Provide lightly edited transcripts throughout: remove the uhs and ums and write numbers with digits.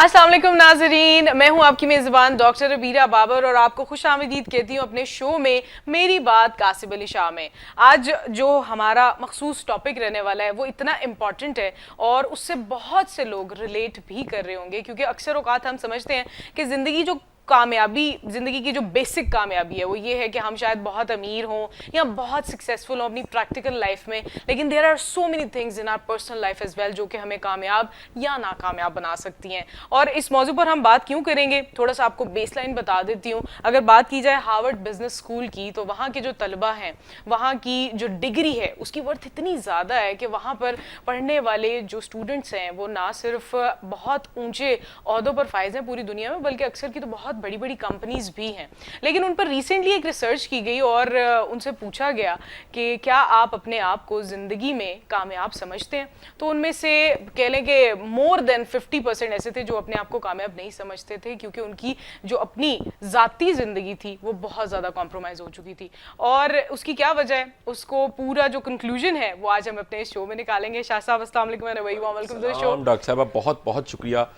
अस्सलाम वालेकुम नाजरीन, मैं हूं आपकी मेज़बान डॉक्टर रबीरा बाबर और आपको खुश आमदीद कहती हूं अपने शो में मेरी बात कासिब अली शाह में। आज जो हमारा मखसूस टॉपिक रहने वाला है वो इतना इम्पॉर्टेंट है और उससे बहुत से लोग रिलेट भी कर रहे होंगे, क्योंकि अक्सर औकात हम समझते हैं कि ज़िंदगी जो कामयाबी, ज़िंदगी की जो बेसिक कामयाबी है वो ये है कि हम शायद बहुत अमीर हों या बहुत सक्सेसफुल हों अपनी प्रैक्टिकल लाइफ में, लेकिन there are so many things in our personal life as well जो कि हमें कामयाब या नाकामयाब बना सकती हैं। और इस मौजू पर हम बात क्यों करेंगे, थोड़ा सा आपको बेसलाइन बता देती हूँ। अगर बात की जाए हार्वर्ड बिजनेस स्कूल की, तो वहाँ के जो तलबा हैं, वहाँ की जो डिग्री है उसकी वर्थ इतनी ज़्यादा है कि वहाँ पर पढ़ने वाले जो स्टूडेंट्स हैं वो ना सिर्फ बहुत ऊंचे ओहदों पर फायज हैं पूरी दुनिया में, बल्कि अक्सर की तो बहुत बड़ी बड़ी कंपनीज भी हैं। लेकिन उन पर रिसेंटली एक रिसर्च की गई और उनसे पूछा गया कि क्या आप अपने आप को ज़िंदगी में कामयाब समझते हैं। तो उनमें से कह लें कि मोर देन 50% ऐसे थे जो अपने आप को कामयाब नहीं समझते थे, क्योंकि उनकी जो अपनी ज़ाती ज़िंदगी थी वो बहुत ज़्यादा कॉम्प्रोमाइज़ हो चुकी थी। और उसकी क्या वजह है, उसको पूरा जो कंक्लूजन है वो आज हम अपने इस शो में निकालेंगे। शाह साहब अस्सलाम वालेकुम। Welcome to the show. Doctor साहब आप बहुत बहुत शुक्रिया,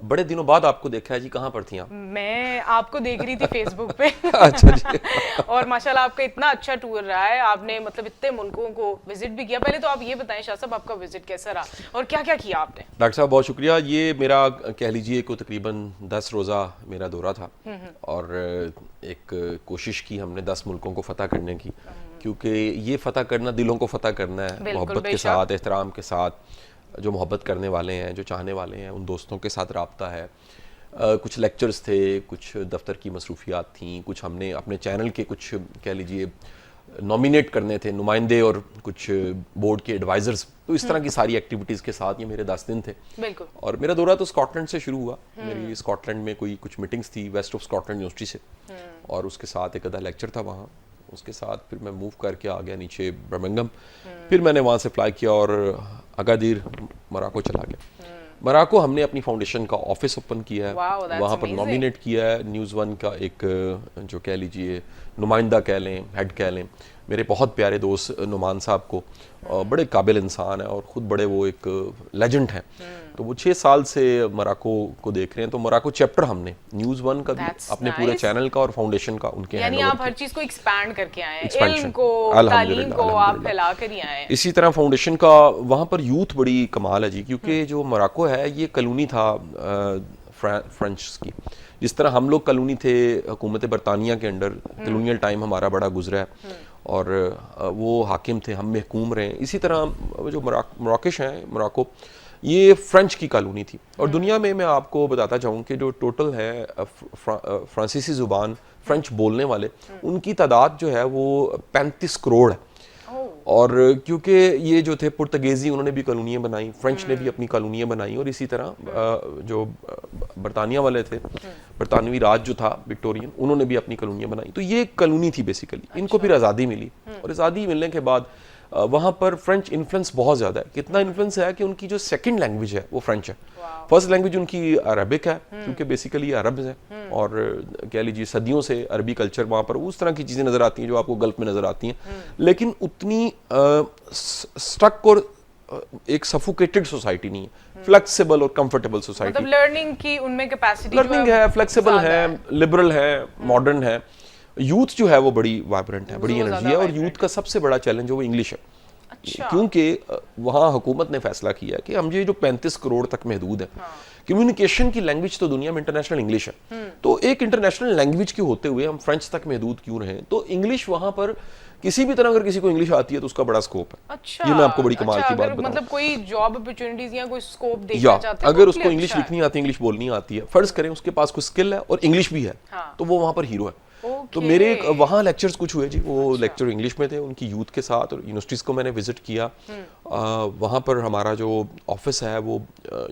बड़े दिनों बाद आपको देखा है जी। कहाँ पर थी आप? मैं आपको देख रही थी फेसबुक पे। अच्छा जी। और माशाल्लाह आपका इतना अच्छा टूर रहा है, आपने मतलब इतने मुल्कों को विजिट भी किया। पहले तो आप ये बताएं शाह साहब, आपका विजिट कैसा रहा और क्या क्या किया आपने? डॉक्टर साहब बहुत शुक्रिया। ये मेरा कह लीजिए को तकरीबन 10 रोज़ा मेरा दौरा था और एक कोशिश की हमने 10 मुल्कों को फ़तह करने की, क्योंकि ये फ़तह करना दिलों को फ़तह करना है, मोहब्बत के साथ, एहतराम के साथ। जो मोहब्बत करने वाले हैं, जो चाहने वाले हैं, उन दोस्तों के साथ रब्ता है। कुछ लेक्चर्स थे, कुछ दफ्तर की मसरूफियात थी, कुछ हमने अपने चैनल के कुछ कह लीजिए नॉमिनेट करने थे नुमाइंदे और कुछ बोर्ड के एडवाइज़र्स। तो इस तरह की सारी एक्टिविटीज़ के साथ ये मेरे 10 दिन थे। बिल्कुल। और मेरा दौरा तो स्कॉटलैंड से शुरू हुआ। मेरी स्कॉटलैंड में कोई कुछ मीटिंग्स थी वेस्ट ऑफ स्कॉटलैंड यूनिवर्सिटी से, और उसके साथ एक आधा लेक्चर था वहाँ। उसके साथ फिर मैं मूव करके आ गया नीचे बर्मिंघम। फिर मैंने वहाँ से फ्लाई किया और अगादिर मोरक्को चला गया। मोरक्को हमने अपनी फाउंडेशन का ऑफिस ओपन किया है, वहाँ पर नॉमिनेट किया है न्यूज़ वन का एक जो कह लीजिए नुमाइंदा कह लें, हेड कह लें, मेरे बहुत प्यारे दोस्त नुमान साहब को। बड़े काबिल इंसान है और ख़ुद बड़े वो एक लेजेंड हैं। तो वो 6 साल से मोरक्को को देख रहे हैं। तो मोरक्को चैप्टर हमने न्यूज़ वन का भी अपने पूरे चैनल का और फाउंडेशन का उनके यानी आप हर चीज़ को एक्सपैंड करके आए हैं, एक्सपेंशन को, तालीम को आप फैला कर ही आए हैं। इसी तरह फाउंडेशन का वहाँ पर यूथ बड़ी कमाल है जी, क्योंकि जो मोरक्को है ये कॉलोनी था फ्रेंच की। जिस तरह हम लोग कॉलोनी थे हुकूमत बरतानिया के अंडर, कॉलोनियल टाइम हमारा बड़ा गुजरा है और वो हाकिम थे, हम महकूम रहे हैं। इसी तरह जो मोरक्किश हैं, मोरक्को ये फ्रेंच की कॉलोनी थी। और दुनिया में मैं आपको बताता चाहूँ कि जो टोटल है फ्रांसीसी ज़ुबान फ्रेंच बोलने वाले, उनकी तादाद जो है वो 35 करोड़ है। और क्योंकि ये जो थे पुर्तगेज़ी, उन्होंने भी कॉलोनियाँ बनाई, फ्रेंच ने भी अपनी कॉलोनियाँ बनाई, और इसी तरह जो बरतानिया वाले थे, बरतानवी राज जो था विक्टोरियन, उन्होंने भी अपनी कॉलोनियाँ बनाई। तो ये कॉलोनी थी बेसिकली। इनको फिर आज़ादी मिली और आज़ादी मिलने के बाद वहाँ पर फ्रेंच इन्फ्लुएंस बहुत ज़्यादा है। कितना इन्फ्लुएंस है कि उनकी जो सेकंड लैंग्वेज है वो फ्रेंच है। फर्स्ट लैंग्वेज उनकी अरबिक है, क्योंकि बेसिकली अरब है। और कह लीजिए सदियों से अरबी कल्चर वहाँ पर उस तरह की चीज़ें नज़र आती हैं जो आपको गल्फ में नज़र आती हैं, लेकिन उतनी स्टक और एक सफोकेटेड सोसाइटी नहीं है, फ्लेक्सिबल और कंफर्टेबल सोसाइटी। मतलब लर्निंग की उनमें कैपेसिटी लर्निंग है, फ्लेक्सिबल है, लिबरल है, मॉडर्न है। यूथ जो है वो बड़ी वाइब्रेंट है, बड़ी एनर्जी है। और यूथ का सबसे बड़ा चैलेंज है वो इंग्लिश है। अच्छा। क्योंकि वहाँ हुकूमत ने फैसला किया कि हम ये जो 35 करोड़ तक महदूद है, कम्युनिकेशन की लैंग्वेज तो दुनिया में इंटरनेशनल इंग्लिश है, तो एक इंटरनेशनल लैंग्वेज के होते हुए हम फ्रेंच तक महदूद क्यों रहें। तो इंग्लिश वहाँ पर किसी भी तरह अगर किसी को इंग्लिश आती है तो उसका बड़ा स्कोप है। अच्छा, ये मैं आपको बड़ी कमाल की बात बताऊं। मतलब कोई जॉब अपॉर्चुनिटीज या कोई स्कोप देखना चाहते हैं, अगर उसको इंग्लिश लिखनी आती है, इंग्लिश बोलनी आती है, फर्ज करें उसके पास कोई स्किल है और इंग्लिश भी है, तो वो वहाँ पर हीरो है। तो मेरे वहाँ लेक्चर्स कुछ हुए जी, वो लेक्चर इंग्लिश में थे उनकी यूथ के साथ, और यूनिवर्सिटीज़ को मैंने विजिट किया। वहाँ पर हमारा जो ऑफिस है वो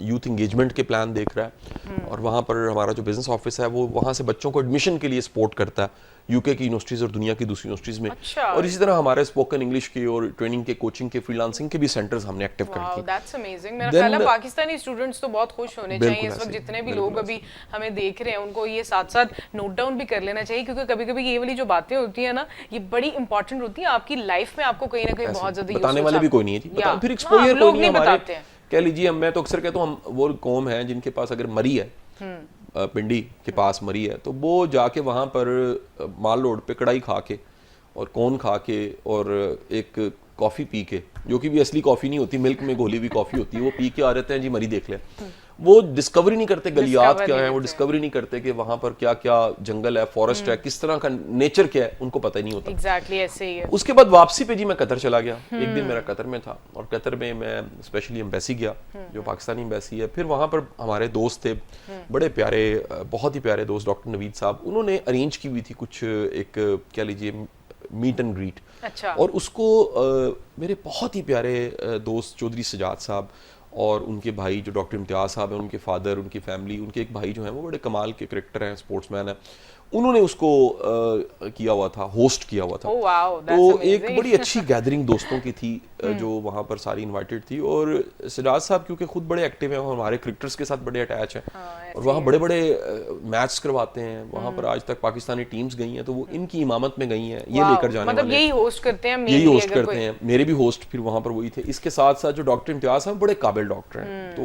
यूथ इंगेजमेंट के प्लान देख रहा है, और वहाँ पर हमारा जो बिजनेस ऑफिस है वो वहाँ से बच्चों को एडमिशन के लिए सपोर्ट करता है यूके की यूनिवर्सिटीज़ और दुनिया की दूसरी यूनिवर्सिटीज़ में। अच्छा। और इसी तरह हमारे स्पोकन इंग्लिश के और ट्रेनिंग के, कोचिंग के, फ्रीलांसिंग के भी सेंटर्स हमने एक्टिव कर दिए। That's amazing. मेरा ख्याल है पाकिस्तानी स्टूडेंट्स तो बहुत खुश होने चाहिए इस वक्त। जितने भी लोग अभी हमें देख रहे हैं उनको ये साथ साथ नोट डाउन भी कर लेना चाहिए, क्योंकि कभी कभी ये वाली जो बातें होती है ना, ये बड़ी इंपॉर्टेंट होती है आपकी लाइफ में। आपको कहीं ना कहीं बहुत ज्यादा बताने वाले भी कोई नहीं है जी, फिर एक्सपोजर कोई नहीं है हमारे। कह लीजिए मैं तो अक्सर कहता हूँ हम वो कौम है जिनके पास अगर मरी है पिंडी के पास मरी है तो वो जाके वहाँ पर माल रोड पे कढ़ाई खा के और कौन खा के और एक कॉफ़ी पी के, जो कि भी असली कॉफ़ी नहीं होती, मिल्क में घोली हुई कॉफ़ी होती है, वो पी के आ रहते हैं जी मरी देख ले। वो डिस्कवरी नहीं करते गलियात क्या है, वो डिस्कवरी नहीं करते कि वहाँ पर क्या क्या जंगल है, फॉरेस्ट है, किस तरह का नेचर क्या है, उनको पता ही नहीं होता। एग्जैक्टली ऐसे ही है। उसके बाद वापसी पे जी मैं कतर चला गया, एक दिन मेरा कतर में था और कतर में मैं स्पेशली एम्बेसी गया, जो पाकिस्तानी एम्बेसी है। फिर वहाँ पर हमारे दोस्त थे, बड़े प्यारे, बहुत ही प्यारे दोस्त, डॉक्टर नवीद साहब, उन्होंने अरेंज की हुई थी कुछ एक क्या लीजिए मीट एंड ग्रीट। अच्छा। और उसको मेरे बहुत ही प्यारे दोस्त चौधरी सजाद साहब और उनके भाई जो डॉक्टर इम्तियाज साहब हैं, उनके फादर, उनकी फैमिली, उनके एक भाई जो हैं वो बड़े कमाल के क्रिकेटर हैं, स्पोर्ट्समैन हैं, उन्होंने उसको किया हुआ था, होस्ट किया हुआ था। Oh, wow, that's तो amazing. एक बड़ी अच्छी गैदरिंग दोस्तों की थी जो वहाँ पर सारी इनवाइटेड थी। और सजाद साहब क्योंकि खुद बड़े एक्टिव हैं, हमारे क्रिकेटर्स के साथ बड़े अटैच हैं और वहाँ बड़े बड़े मैच करवाते हैं। वहाँ पर आज तक पाकिस्तानी टीम्स गई हैं, तो वो इनकी इमामत में गई हैं, ये लेकर जाने मतलब वाले यही होस्ट करते हैं, यही होस्ट करते हैं। मेरे भी होस्ट फिर वहाँ पर वही थे। इसके साथ साथ जो डॉक्टर इम्तियाज साहब बड़े काबिल डॉक्टर हैं, तो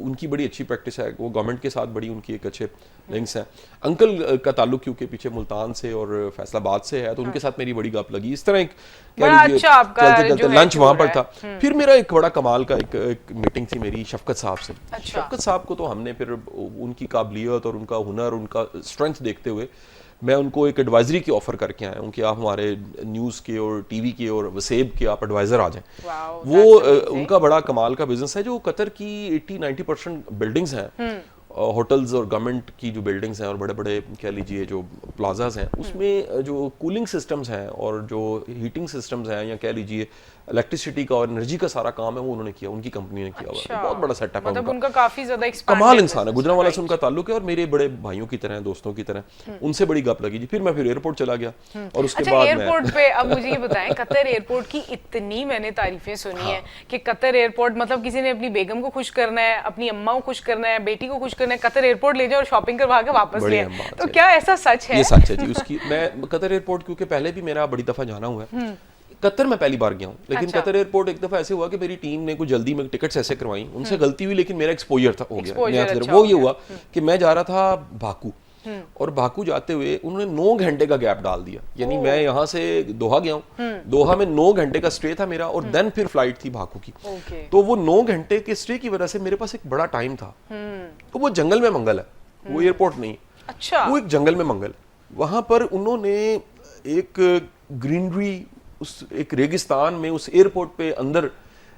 उनकी बड़ी अच्छी प्रैक्टिस है, वो गवर्नमेंट के साथ बड़ी उनकी एक अच्छे लिंक्स हैं। अंकल का ताल्लुक क्योंकि पीछे मुल्तान से और फैसलाबाद से है, तो उनके साथ मेरी बड़ी गप लगी। इस तरह एक चलते लंच वहाँ पर था। फिर मेरा एक बड़ा कमाल का एक मीटिंग थी मेरी शफकत साहब से। शफकत साहब को तो हमने फिर उनकी काबिलियत और उनका हुनर, उनका स्ट्रेंथ देखते हुए मैं उनको एक एडवाइजरी की ऑफर करके आया हूँ कि आप हमारे न्यूज़ के और टीवी के और वसेब के आप एडवाइज़र आ जाएं। वो उनका बड़ा कमाल का बिजनेस है, जो कतर की 80-90% बिल्डिंग्स हैं, होटल्स और गवर्नमेंट की जो बिल्डिंग्स हैं और बड़े बड़े कह लीजिए जो प्लाजाज हैं, उसमें जो कूलिंग सिस्टम्स हैं और जो हीटिंग सिस्टम्स हैं या कह लीजिए इलेक्ट्रिसिटी का और एनर्जी का सारा काम है वो उन्होंने किया, उनकी कंपनी ने किया हुआ है। बहुत बड़ा सेटअप है मतलब उनका काफी ज्यादा एक्सपेंड कमाल इंसान है, गुजरांवाला से उनका ताल्लुक है और मेरे बड़े भाइयों की तरह, दोस्तों की तरह। उनसे बड़ी गप लगी जी। फिर मैं एयरपोर्ट चला गया और उसके बाद एयरपोर्ट पे अब मुझे ये बताएं, कतर एयरपोर्ट की इतनी मैंने तारीफें सुनी है कि कतर एयरपोर्ट मतलब किसी ने अपनी बेगम को खुश करना है, अपनी अम्मा को खुश करना है, बेटी को खुश करना है, कतर एयरपोर्ट ले जाओ और शॉपिंग करवा के वापस ले आए। तो क्या ऐसा सच है? ये सच है जी। उसकी मैं कतर एयरपोर्ट क्योंकि पहले भी मेरा बड़ी दफा जाना हुआ है, कतर में पहली बार गया हूँ, लेकिन कतर एयरपोर्ट एक दफा ऐसे हुआ कि मेरी टीम ने कुछ जल्दी में टिकट्स ऐसे करवाई, उनसे गलती हुई, लेकिन मेरा एक्सपोजर था हो गया। वो ये हुआ कि मैं जा रहा था बाकू और बाकू जाते हुए उन्होंने 9 घंटे का गैप डाल दिया। यानी मैं यहाँ से दोहा गया हूँ, दोहा में 9 घंटे का स्टे था मेरा और देन फिर फ्लाइट थी बाकू की। तो वो 9 घंटे के स्टे की वजह से मेरे पास एक बड़ा टाइम था। तो वो जंगल में मंगल है, वो एयरपोर्ट नहीं। अच्छा। वो एक जंगल में मंगल, वहां पर उन्होंने एक ग्रीनरी, उस एक रेगिस्तान में उस एयरपोर्ट पे अंदर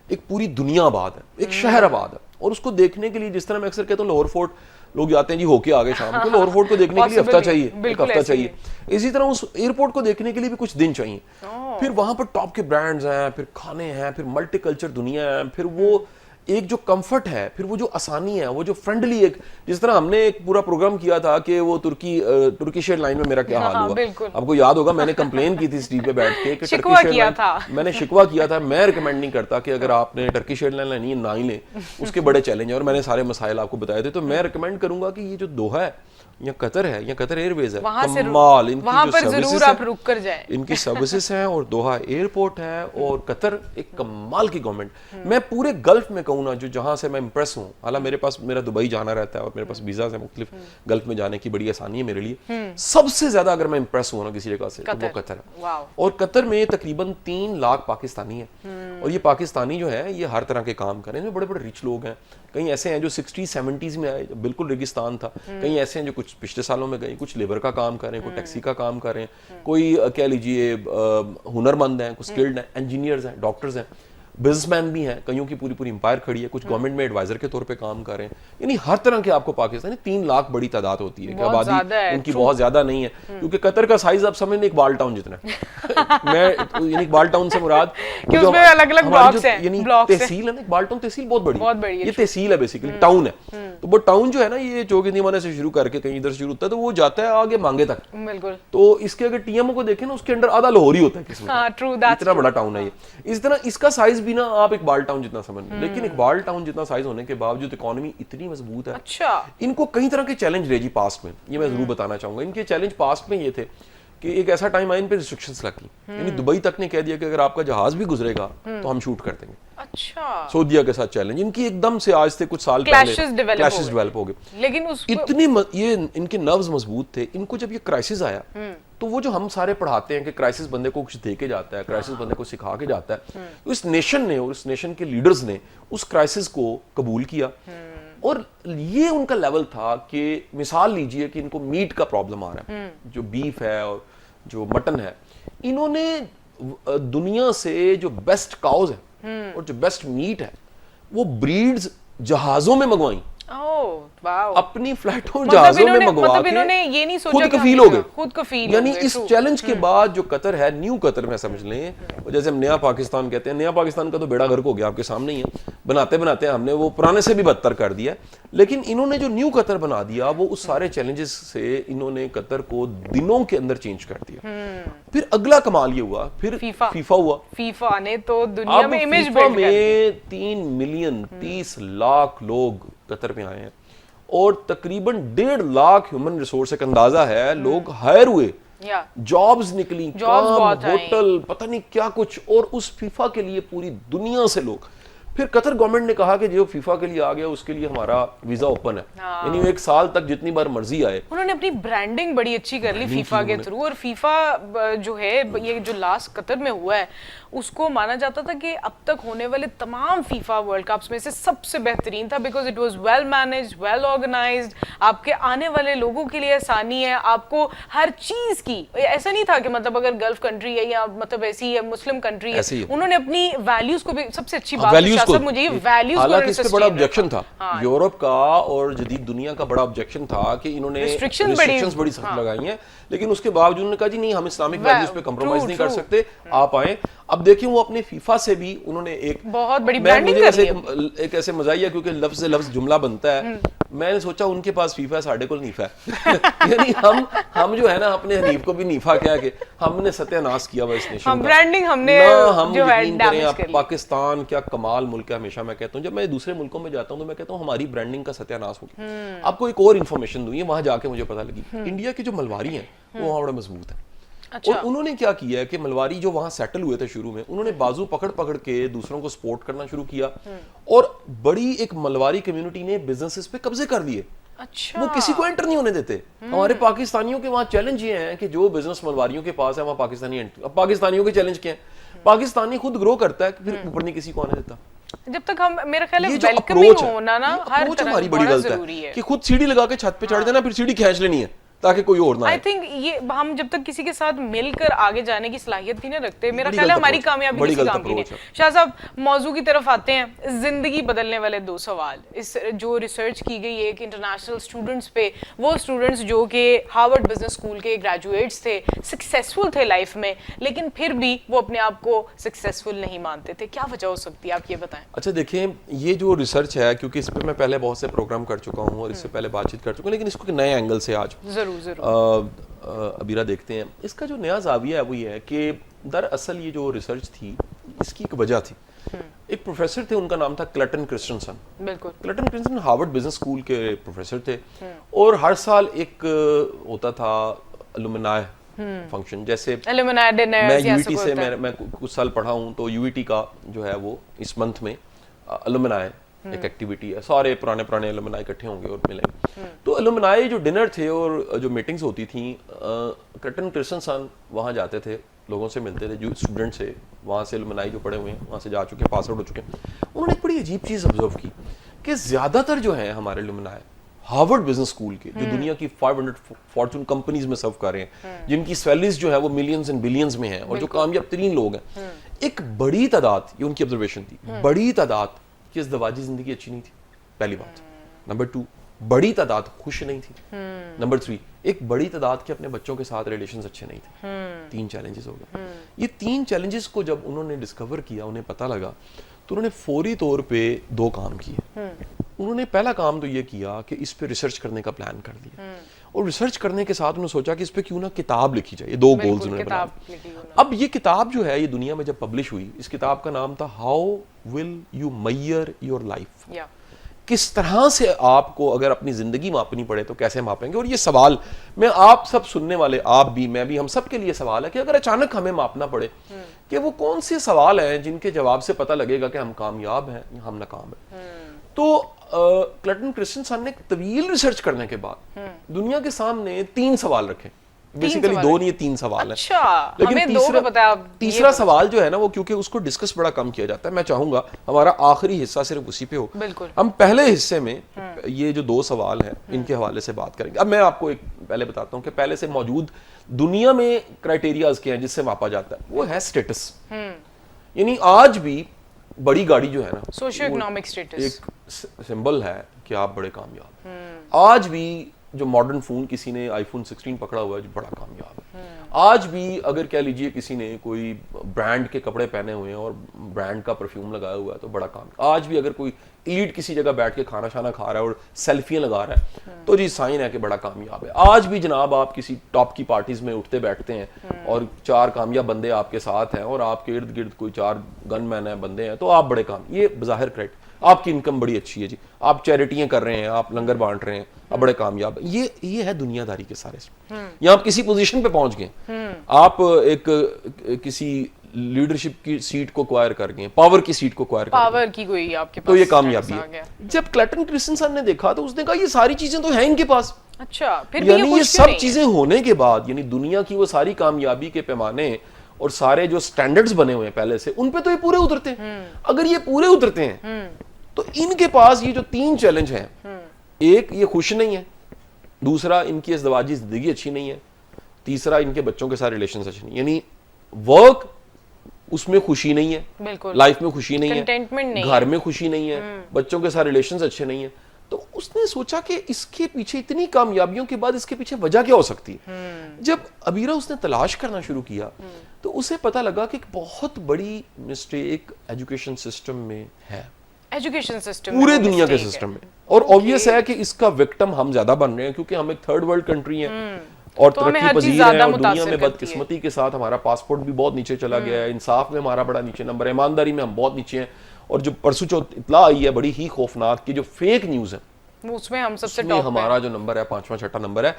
एक पूरी दुनिया आबाद है, एक शहर आबाद है। और उसको देखने के लिए, जिस तरह मैं अक्सर कहता हूँ लाहौर फोर्ट लोग जाते हैं जी होके आगे शाम को, लाहौर फोर्ट को देखने के लिए हफ्ता चाहिए, एक हफ्ता चाहिए। इसी तरह उस एयरपोर्ट को देखने के लिए भी कुछ दिन चाहिए। फिर वहां पर टॉप के ब्रांड्स हैं, फिर खाने हैं, फिर मल्टी कल्चर दुनिया है, फिर वो एक जो कंफर्ट है, फिर वो जो आसानी है, वो जो फ्रेंडली, एक जिस तरह हमने एक पूरा प्रोग्राम किया था कि वो तुर्किश एयरलाइन में मेरा क्या हाल हुआ, आपको याद होगा, मैंने कंप्लेन की थी स्टीव पे बैठ के कि शिकवा किया था। मैंने शिकवा किया था। मैं रिकमेंड नहीं करता कि अगर आपने टर्किश एयरलाइन लेनी है ना ही लें, उसके बड़े चैलेंज है और मैंने सारे मसाइल आपको बताए थे। तो मैं रिकमेंड करूंगा कि ये जो दोहा है या कतर है या कतर एयरवेज है, कमाल इनकी जो सर्विसेज आप रुक कर जाएं। इनकी सर्विसेज हैं और दोहा एयरपोर्ट है और कतर एक कमाल की गवर्नमेंट। मैं पूरे गल्फ में कहूँ ना, जो जहाँ से मैं इंप्रेस हूँ, हालांकि मेरे पास मेरा दुबई जाना रहता है और मेरे पास वीजा है मुख्तलिफ, गल्फ में जाने की बड़ी आसानी है मेरे लिए। सबसे ज्यादा अगर मैं इंप्रेस हुआ ना किसी जगह से, तो वो कतर है। और कतर में तकरीबन 3 लाख पाकिस्तानी है और ये पाकिस्तानी जो है ये हर तरह के काम कर रहे हैं, बड़े बड़े रिच लोग हैं। कई ऐसे हैं जो 60-70s में आए, बिल्कुल रेगिस्तान था। कई ऐसे हैं जो कुछ पिछले सालों में गए, कुछ लेबर का काम कर रहे हैं, कोई टैक्सी का काम कर रहे हैं, कोई कह लीजिए हुनरमंद हैं, कुछ स्किल्ड हैं, इंजीनियर्स हैं, डॉक्टर्स हैं, बिजनेसमैन भी हैं, कईयों की पूरी पूरी एम्पायर खड़ी है, कुछ गवर्नमेंट में एडवाइजर के तौर पे काम कर रहे हैं। यानी हर तरह के आपको पाकिस्तानी 3 लाख बड़ी तादाद होती है कि आबादी उनकी बहुत ज्यादा नहीं है, क्योंकि कतर का साइज आप समझ लें एक बाल टाउन जितना है। मैं यानी बाल टाउन से मुराद कि उसमें अलग-अलग ब्लॉक्स हैं, यानी तहसील है ना, बाल टाउन तहसील बहुत बड़ी है, ये तहसील है बेसिकली, टाउन है। तो वो टाउन जो है ना, ये चौकिंदीवाने से शुरू करके कहीं इधर शुरू होता है, तो वो जाता है आगे मांगे तक। बिल्कुल। तो इसके अगर टीएमओ को देखें ना, उसके अंदर आधा लाहौर ही होता है किसी में। इतना बड़ा टाउन है ये। इस तरह इसका साइज भी ना आप एक बाल टाउन जितना समझ, लेकिन एक बाल टाउन जितना साइज होने के बावजूद इकोनॉमी इतनी मजबूत है। अच्छा। इनको कई तरह के चैलेंज रहे जी पास्ट में, ये मैं जरूर बताना चाहूंगा। इनके चैलेंज पास्ट में ये थे कि एक ऐसा टाइम आया इन पे रिस्ट्रिक्शंस लगी, यानी दुबई तक ने कह दिया कि अगर आपका जहाज भी गुजरेगा तो हम शूट कर देंगे। अच्छा, सऊदीया के साथ चैलेंज इनकी एकदम से आज से कुछ साल Clashes पहले develop क्लैशेस हो गए। डेवलप हो गए। लेकिन उस ये इनके नर्व्स मजबूत थे। इनको जब ये क्राइसिस आया तो वो जो हम सारे पढ़ाते हैं कि क्राइसिस बंदे को कुछ दे के जाता है, क्राइसिस बंदे को सिखा के जाता है, तो इस नेशन ने और इस नेशन के लीडर्स ने उस क्राइसिस को कबूल किया। और ये उनका लेवल था कि मिसाल लीजिए कि इनको मीट का प्रॉब्लम आ रहा है, जो बीफ है और जो मटन है, इन्होंने दुनिया से जो बेस्ट काउज है और जो बेस्ट मीट है वो ब्रीड्स जहाजों में मंगवाई, वाओ, अपनी फ्लाइटों जहाजों में मंगवा मतलब के इन्होंने ये नहीं सोचा खुद कि कफील हम हो गए। खुद कफील यानी हो गए, इस true। चैलेंज के बाद जो कतर है, न्यू कतर में समझ लें, और जैसे हम नया पाकिस्तान कहते हैं, नया पाकिस्तान का तो बेड़ा गर्क हो गया, आपके सामने ही है। बनाते बनाते हमने वो पुराने से भी बदतर कर दिया, लेकिन इन्होंने जो न्यू कतर बना दिया वो उस सारे चैलेंजेस से इन्होंने कतर को दिनों के अंदर चेंज कर दिया। फिर अगला कमाल ये हुआ, फिर फीफा हुआ। फीफा ने तो दुनिया में इमेज फीफा बिल्ड कर दी। में 3 मिलियन 30 लाख लोग कतर में आए हैं और तकरीबन 1.5 लाख ह्यूमन रिसोर्स, एक अंदाजा है, लोग हायर हुए, या जॉब्स निकली, Jobs काम, बहुत आई। होटल, पता नहीं क्या कुछ, और उस फीफा के लिए पूरी दुनिया से लोग। फिर कतर गवर्नमेंट ने कहा कि जो फीफा के लिए आ गया उसके लिए हमारा वीजा ओपन है, यानी 1 साल तक जितनी बार मर्जी आए। उन्होंने अपनी ब्रांडिंग बड़ी अच्छी कर ली फीफा के थ्रू, और फीफा जो है ये जो लास्ट कतर में हुआ है उसको माना जाता था कि अब तक होने वाले तमाम फीफा वर्ल्ड कप्स में से सबसे बेहतरीन था, because it was well managed, well organized, आपके आने वाले लोगों के लिए आसानी है, आपको हर चीज की, ऐसा नहीं था कि मतलब अगर गल्फ कंट्री है या मतलब ऐसी है मुस्लिम कंट्री है, उन्होंने अपनी वैल्यूज को भी, सबसे अच्छी बात साहब मुझे ये वैल्यूज को, हालांकि इसमें बड़ा ऑब्जेक्शन था, यूरोप का और जदीद दुनिया का बड़ा ऑब्जेक्शन था कि इन्होंने रिस्ट्रिक्शंस बड़ी सख्त लगाई हैं, लेकिन उसके बावजूद उन्होंने कहा जी नहीं, हम इस्लामिक वैल्यूज पे कंप्रोमाइज नहीं कर सकते, आप आए। अब देखिए वो अपने फीफा से भी उन्होंने एक बहुत बड़ी ब्रांडिंग कर ली है। एक ऐसे मजाइया, क्योंकि लफ्ज से लफ्ज जुमला बनता है, मैंने सोचा उनके पास फीफा है, साढ़े को नीफा है। यानी हम जो है ना, अपने हनीफ को भी नीफा कह के हमने सत्यानाश किया हुआ इस नेशन का। ब्रांडिंग हमने जो है डैमेज कर ली। पाकिस्तान क्या कमाल मुल्क है, हमेशा मैं कहता हूँ, जब मैं दूसरे मुल्कों में जाता हूँ तो मैं कहता हूँ हमारी ब्रांडिंग का सत्यानाश हो गया। आपको एक और इन्फॉर्मेशन दूंगी, वहां जाके मुझे पता लगी, इंडिया के जो मलवारी हैं वो वहां बड़े मजबूत है। अच्छा। और उन्होंने क्या किया है कि मलवारी जो वहां सेटल हुए थे शुरू में, उन्होंने बाजू पकड़ पकड़ के दूसरों को सपोर्ट करना शुरू किया, और बड़ी एक मलवारी कम्युनिटी ने बिजनेसेस पे कब्जे कर लिए। अच्छा। वो किसी को एंटर नहीं होने देते। हमारे पाकिस्तानियों के वहां चैलेंज ये है कि जो बिजनेस मलवारियों के पास है वहां पाकिस्तानी एंटर। अब पाकिस्तानियों के चैलेंज क्या है, पाकिस्तानी खुद ग्रो करता है, फिर ऊपर नहीं किसी को आने देता। जब तक हम, मेरा ख्याल है, ये जो वेलकमिंग अप्रोच होना ना हर तरह हमारी बड़ी गलत है कि खुद सीढ़ी लगा के छत पे चढ़ जाना, फिर सीढ़ी खींच लेनी है ताकि कोई और ना आए। आई थिंक ये हम जब तक किसी के साथ मिलकर आगे जाने की सलाहियत ही नहीं रखते, मेरा ख्याल है हमारी कामयाबी किसी काम की नहीं। शाह साहब, मौजू की तरफ आते हैं, जिंदगी बदलने वाले 2 सवाल। इस जो रिसर्च की गई है एक इंटरनेशनल स्टूडेंट्स पे, वो स्टूडेंट्स जो कि हार्वर्ड बिजनेस स्कूल के ग्रेजुएट्स थे, सक्सेसफुल थे लाइफ में, लेकिन फिर भी वो अपने आप को सक्सेसफुल नहीं मानते थे, क्या वजह हो सकती है, आप ये बताएं। अच्छा देखिए, ये जो रिसर्च है, क्योंकि इस पे मैं पहले बहुत से प्रोग्राम कर चुका हूँ और इससे पहले बातचीत कर चुका हूँ, लेकिन इसको एक नए एंगल से आज जरूर अबीरा देखते हैं। इसका जो नया जाविया है वो ये है कि दरअसल ये जो रिसर्च थी इसकी एक वजह थी। एक प्रोफेसर थे, उनका नाम था क्लेटन क्रिस्टनसन। बिल्कुल। क्लेटन क्रिस्टनसन हार्वर्ड बिजनेस स्कूल के प्रोफेसर थे, और हर साल एक होता था अलुमनाई फंक्शन, जैसे मैं यूईटी से मैं कुछ साल पढ़ा हूँ, तो यूईटी का जो है वो इस मंथ में अलुमनाई एक एक्टिविटी है, सारे पुराने अलुमनाई इकट्ठे होंगे और मिलेंगे। तो अलुमनाई जो डिनर थे और जो मीटिंग्स होती थी, क्लेटन क्रिस्टनसन वहाँ जाते थे, लोगों से मिलते थे, जो स्टूडेंट्स से वहाँ से अलुमनाई जो पढ़े हुए हैं वहाँ से जा चुके हैं, पास आउट हो चुके हैं। उन्होंने एक बड़ी अजीब चीज़ ऑब्जर्व की कि ज़्यादातर जो है हमारे अलुमनाई हार्वर्ड बिजनेस स्कूल के, जो दुनिया की 500 फॉर्चून कंपनीज में सर्व कर रहे हैं, जिनकी सैलरीज जो है वो मिलियंस एंड बिलियंस में है, और जो कामयाब तरीन लोग हैं, एक बड़ी तादाद, ये उनकी ऑब्जर्वेशन थी, बड़ी तादाद की इज़्दिवाजी जिंदगी अच्छी नहीं थी, पहली बात। नंबर 2, बड़ी तादाद खुश नहीं थी। नंबर 3, एक बड़ी तादाद के अपने बच्चों के साथ रिलेशंस अच्छे नहीं थे। 3 चैलेंजेस हो गए। ये 3 चैलेंजेस को जब उन्होंने डिस्कवर किया, उन्हें पता लगा, तो उन्होंने फौरी तौर पे 2 काम किए। उन्होंने पहला काम तो ये किया कि इस पे रिसर्च करने का प्लान कर लिया, और रिसर्च करने के साथ उन्होंने सोचा कि इस पे क्यों ना किताब लिखी जाए। ये 2 गोल्स उन्होंने बनाए। अब ये किताब जो है, ये दुनिया में जब पब्लिश हुई, इस किताब का नाम था how will you major your life. किस तरह से आपको अगर अपनी ज़िंदगी मापनी पड़े तो कैसे मापेंगे। और ये सवाल मैं आप सब सुनने वाले, आप भी, मैं भी, हम सब के लिए सवाल है कि अगर अचानक हमें मापना पड़े कि वो कौन से सवाल हैं जिनके जवाब से पता लगेगा कि हम कामयाब हैं या हम नाकाम हैं। तो क्लेटन क्रिस्टनसन ने एक तवील रिसर्च करने के बाद दुनिया के सामने 3 सवाल रखे। बेसिकली 2 नहीं, 3 सवाल अच्छा, है। लेकिन हमें 2 पे पता है, अब तीसरा सवाल जो है ना, वो क्योंकि उसको डिस्कस बड़ा कम किया जाता है, मैं चाहूंगा हमारा आखिरी हिस्सा सिर्फ उसी पे हो। बिल्कुल। हम पहले हिस्से में ये जो 2 सवाल हैं इनके हवाले से बात करेंगे। अब मैं आपको एक पहले बताता हूँ कि पहले से मौजूद दुनिया में क्राइटेरियाज क्या हैं जिससे मापा जाता है। वो है स्टेटस। यानी आज भी बड़ी गाड़ी जो है ना, सोशियो इकोनॉमिक स्टेटस एक सिंबल है कि आप बड़े कामयाब हैं। आज भी जो मॉडर्न फोन किसी ने आईफोन 16 पकड़ा हुआ है जो बड़ा कामयाब है। आज भी अगर कह लीजिए किसी ने कोई ब्रांड के कपड़े पहने हुए हैं और ब्रांड का परफ्यूम लगाया हुआ है तो बड़ा काम। आज भी अगर कोई ईट किसी जगह बैठ के खाना शाना खा रहा है और सेल्फियां लगा रहा है तो जी साइन है कि बड़ा कामयाब है। आज भी जनाब आप किसी टॉप की पार्टीज में उठते बैठते हैं और 4 कामयाब बंदे आपके साथ हैं और आपके इर्द गिर्द कोई 4 गनमैन है बंदे हैं तो आप बड़े काम, ये बज़ाहिर क्रेडिट, आपकी इनकम बड़ी अच्छी है जी, आप चैरिटियां कर रहे हैं, आप लंगर बांट रहे हैं, आप बड़े कामयाब। ये है दुनियादारी के सारे। या आप किसी पोजीशन पे पहुंच गए, आप एक किसी लीडरशिप की सीट को क्वायर कर गए, पावर की सीट को क्वायर कर पावर की कोई आपके पास, तो ये कामयाबी है। जब क्लेटन क्रिस्टनसन ने देखा तो उसने कहा ये सारी चीजें तो हैं इनके पास। अच्छा, फिर यानी भी ये सब चीजें होने के बाद, यानी दुनिया की वो सारी कामयाबी के पैमाने और सारे जो स्टैंडर्ड्स बने हुए हैं पहले से, उन पे तो ये पूरे उतरते हैं। अगर ये पूरे उतरते हैं तो इनके पास ये जो 3 चैलेंज हैं, एक ये खुश नहीं है, दूसरा इनकी इज़्दिवाजी जिंदगी अच्छी नहीं है, तीसरा इनके बच्चों के साथ रिलेशंस अच्छे नहीं, यानी वर्क उसमें खुशी नहीं है, लाइफ में खुशी नहीं है, घर में खुशी नहीं है, बच्चों के साथ रिलेशंस अच्छे नहीं है। तो उसने सोचा कि इसके पीछे, इतनी कामयाबियों के बाद इसके पीछे वजह क्या हो सकती है। जब अबीरा उसने तलाश करना शुरू किया तो उसे पता लगा कि एक बहुत बड़ी मिस्टेक एजुकेशन सिस्टम में है, एजुकेशन सिस्टम पूरे दुनिया के सिस्टम में। और ऑब्वियस है कि इसका विक्टिम हम ज्यादा बन रहे हैं क्योंकि हम एक थर्ड वर्ल्ड कंट्री हैं और तरक्की पजीर है और दुनिया में बदकिस्मती के साथ हमारा पासपोर्ट भी बहुत नीचे चला गया है, इंसाफ में हमारा बड़ा नीचे नंबर है, ईमानदारी में हम बहुत नीचे हैं। और जो परसों चौथ इतला आई है बड़ी ही खौफनाक की, जो फेक न्यूज़ है उसमें हम सबसे टॉप, हमारा जो नंबर है 5वां 6वां नंबर है।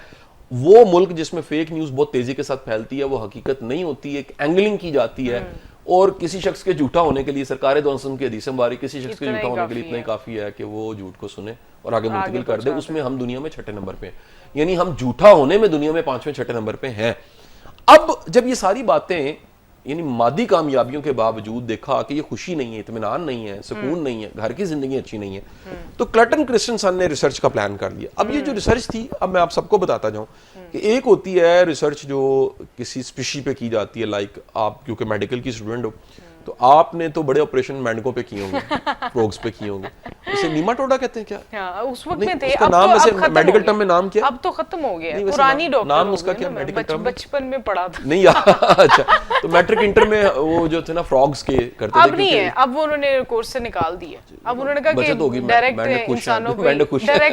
वो मुल्क जिसमें फेक न्यूज़ बहुत तेजी के साथ फैलती है, वो हकीकत नहीं होती, एक एंगलिंग की जाती है और किसी शख्स के झूठा होने के लिए सरकारें दो की हदीसें बारी, किसी शख्स के झूठा होने के लिए इतना ही काफी है कि वो झूठ को सुने और आगे मुंतकिल कर दे। उसमें हम दुनिया में 6ठे नंबर पे हैं, यानी हम झूठा होने में दुनिया में 5वें 6ठे नंबर पे हैं। अब जब ये सारी बातें यानी मादी कामयाबियों के बावजूद देखा कि ये खुशी नहीं है, इत्मीनान नहीं है, सुकून नहीं है, घर की जिंदगी अच्छी नहीं है, तो क्लेटन क्रिस्टनसन ने रिसर्च का प्लान कर लिया। अब ये जो रिसर्च थी, अब मैं आप सबको बताता जाऊं कि एक होती है रिसर्च जो किसी स्पीशी पे की जाती है, लाइक आप क्योंकि मेडिकल की स्टूडेंट हो तो आपने तो बड़े ऑपरेशन मेंढकों पे किए होंगे, फ्रॉग्स पे किए होंगे, उसे नीमाटोडा कहते हैं क्या? हाँ, उस वक्त में थे। उसका नाम वैसे मेडिकल टर्म में नाम क्या? अब तो खत्म हो गया है, पुरानी डॉक्टर नाम उसका क्या मेडिकल टर्म? बचपन में पढ़ा था नहीं अच्छा, तो मैट्रिक इंटर में वो जो थे ना फ्रॉग्स के करते थे, अब नहीं है, अब वो उन्होंने कोर्स से निकाल दिया। अब उन्होंने कहा कि डायरेक्ट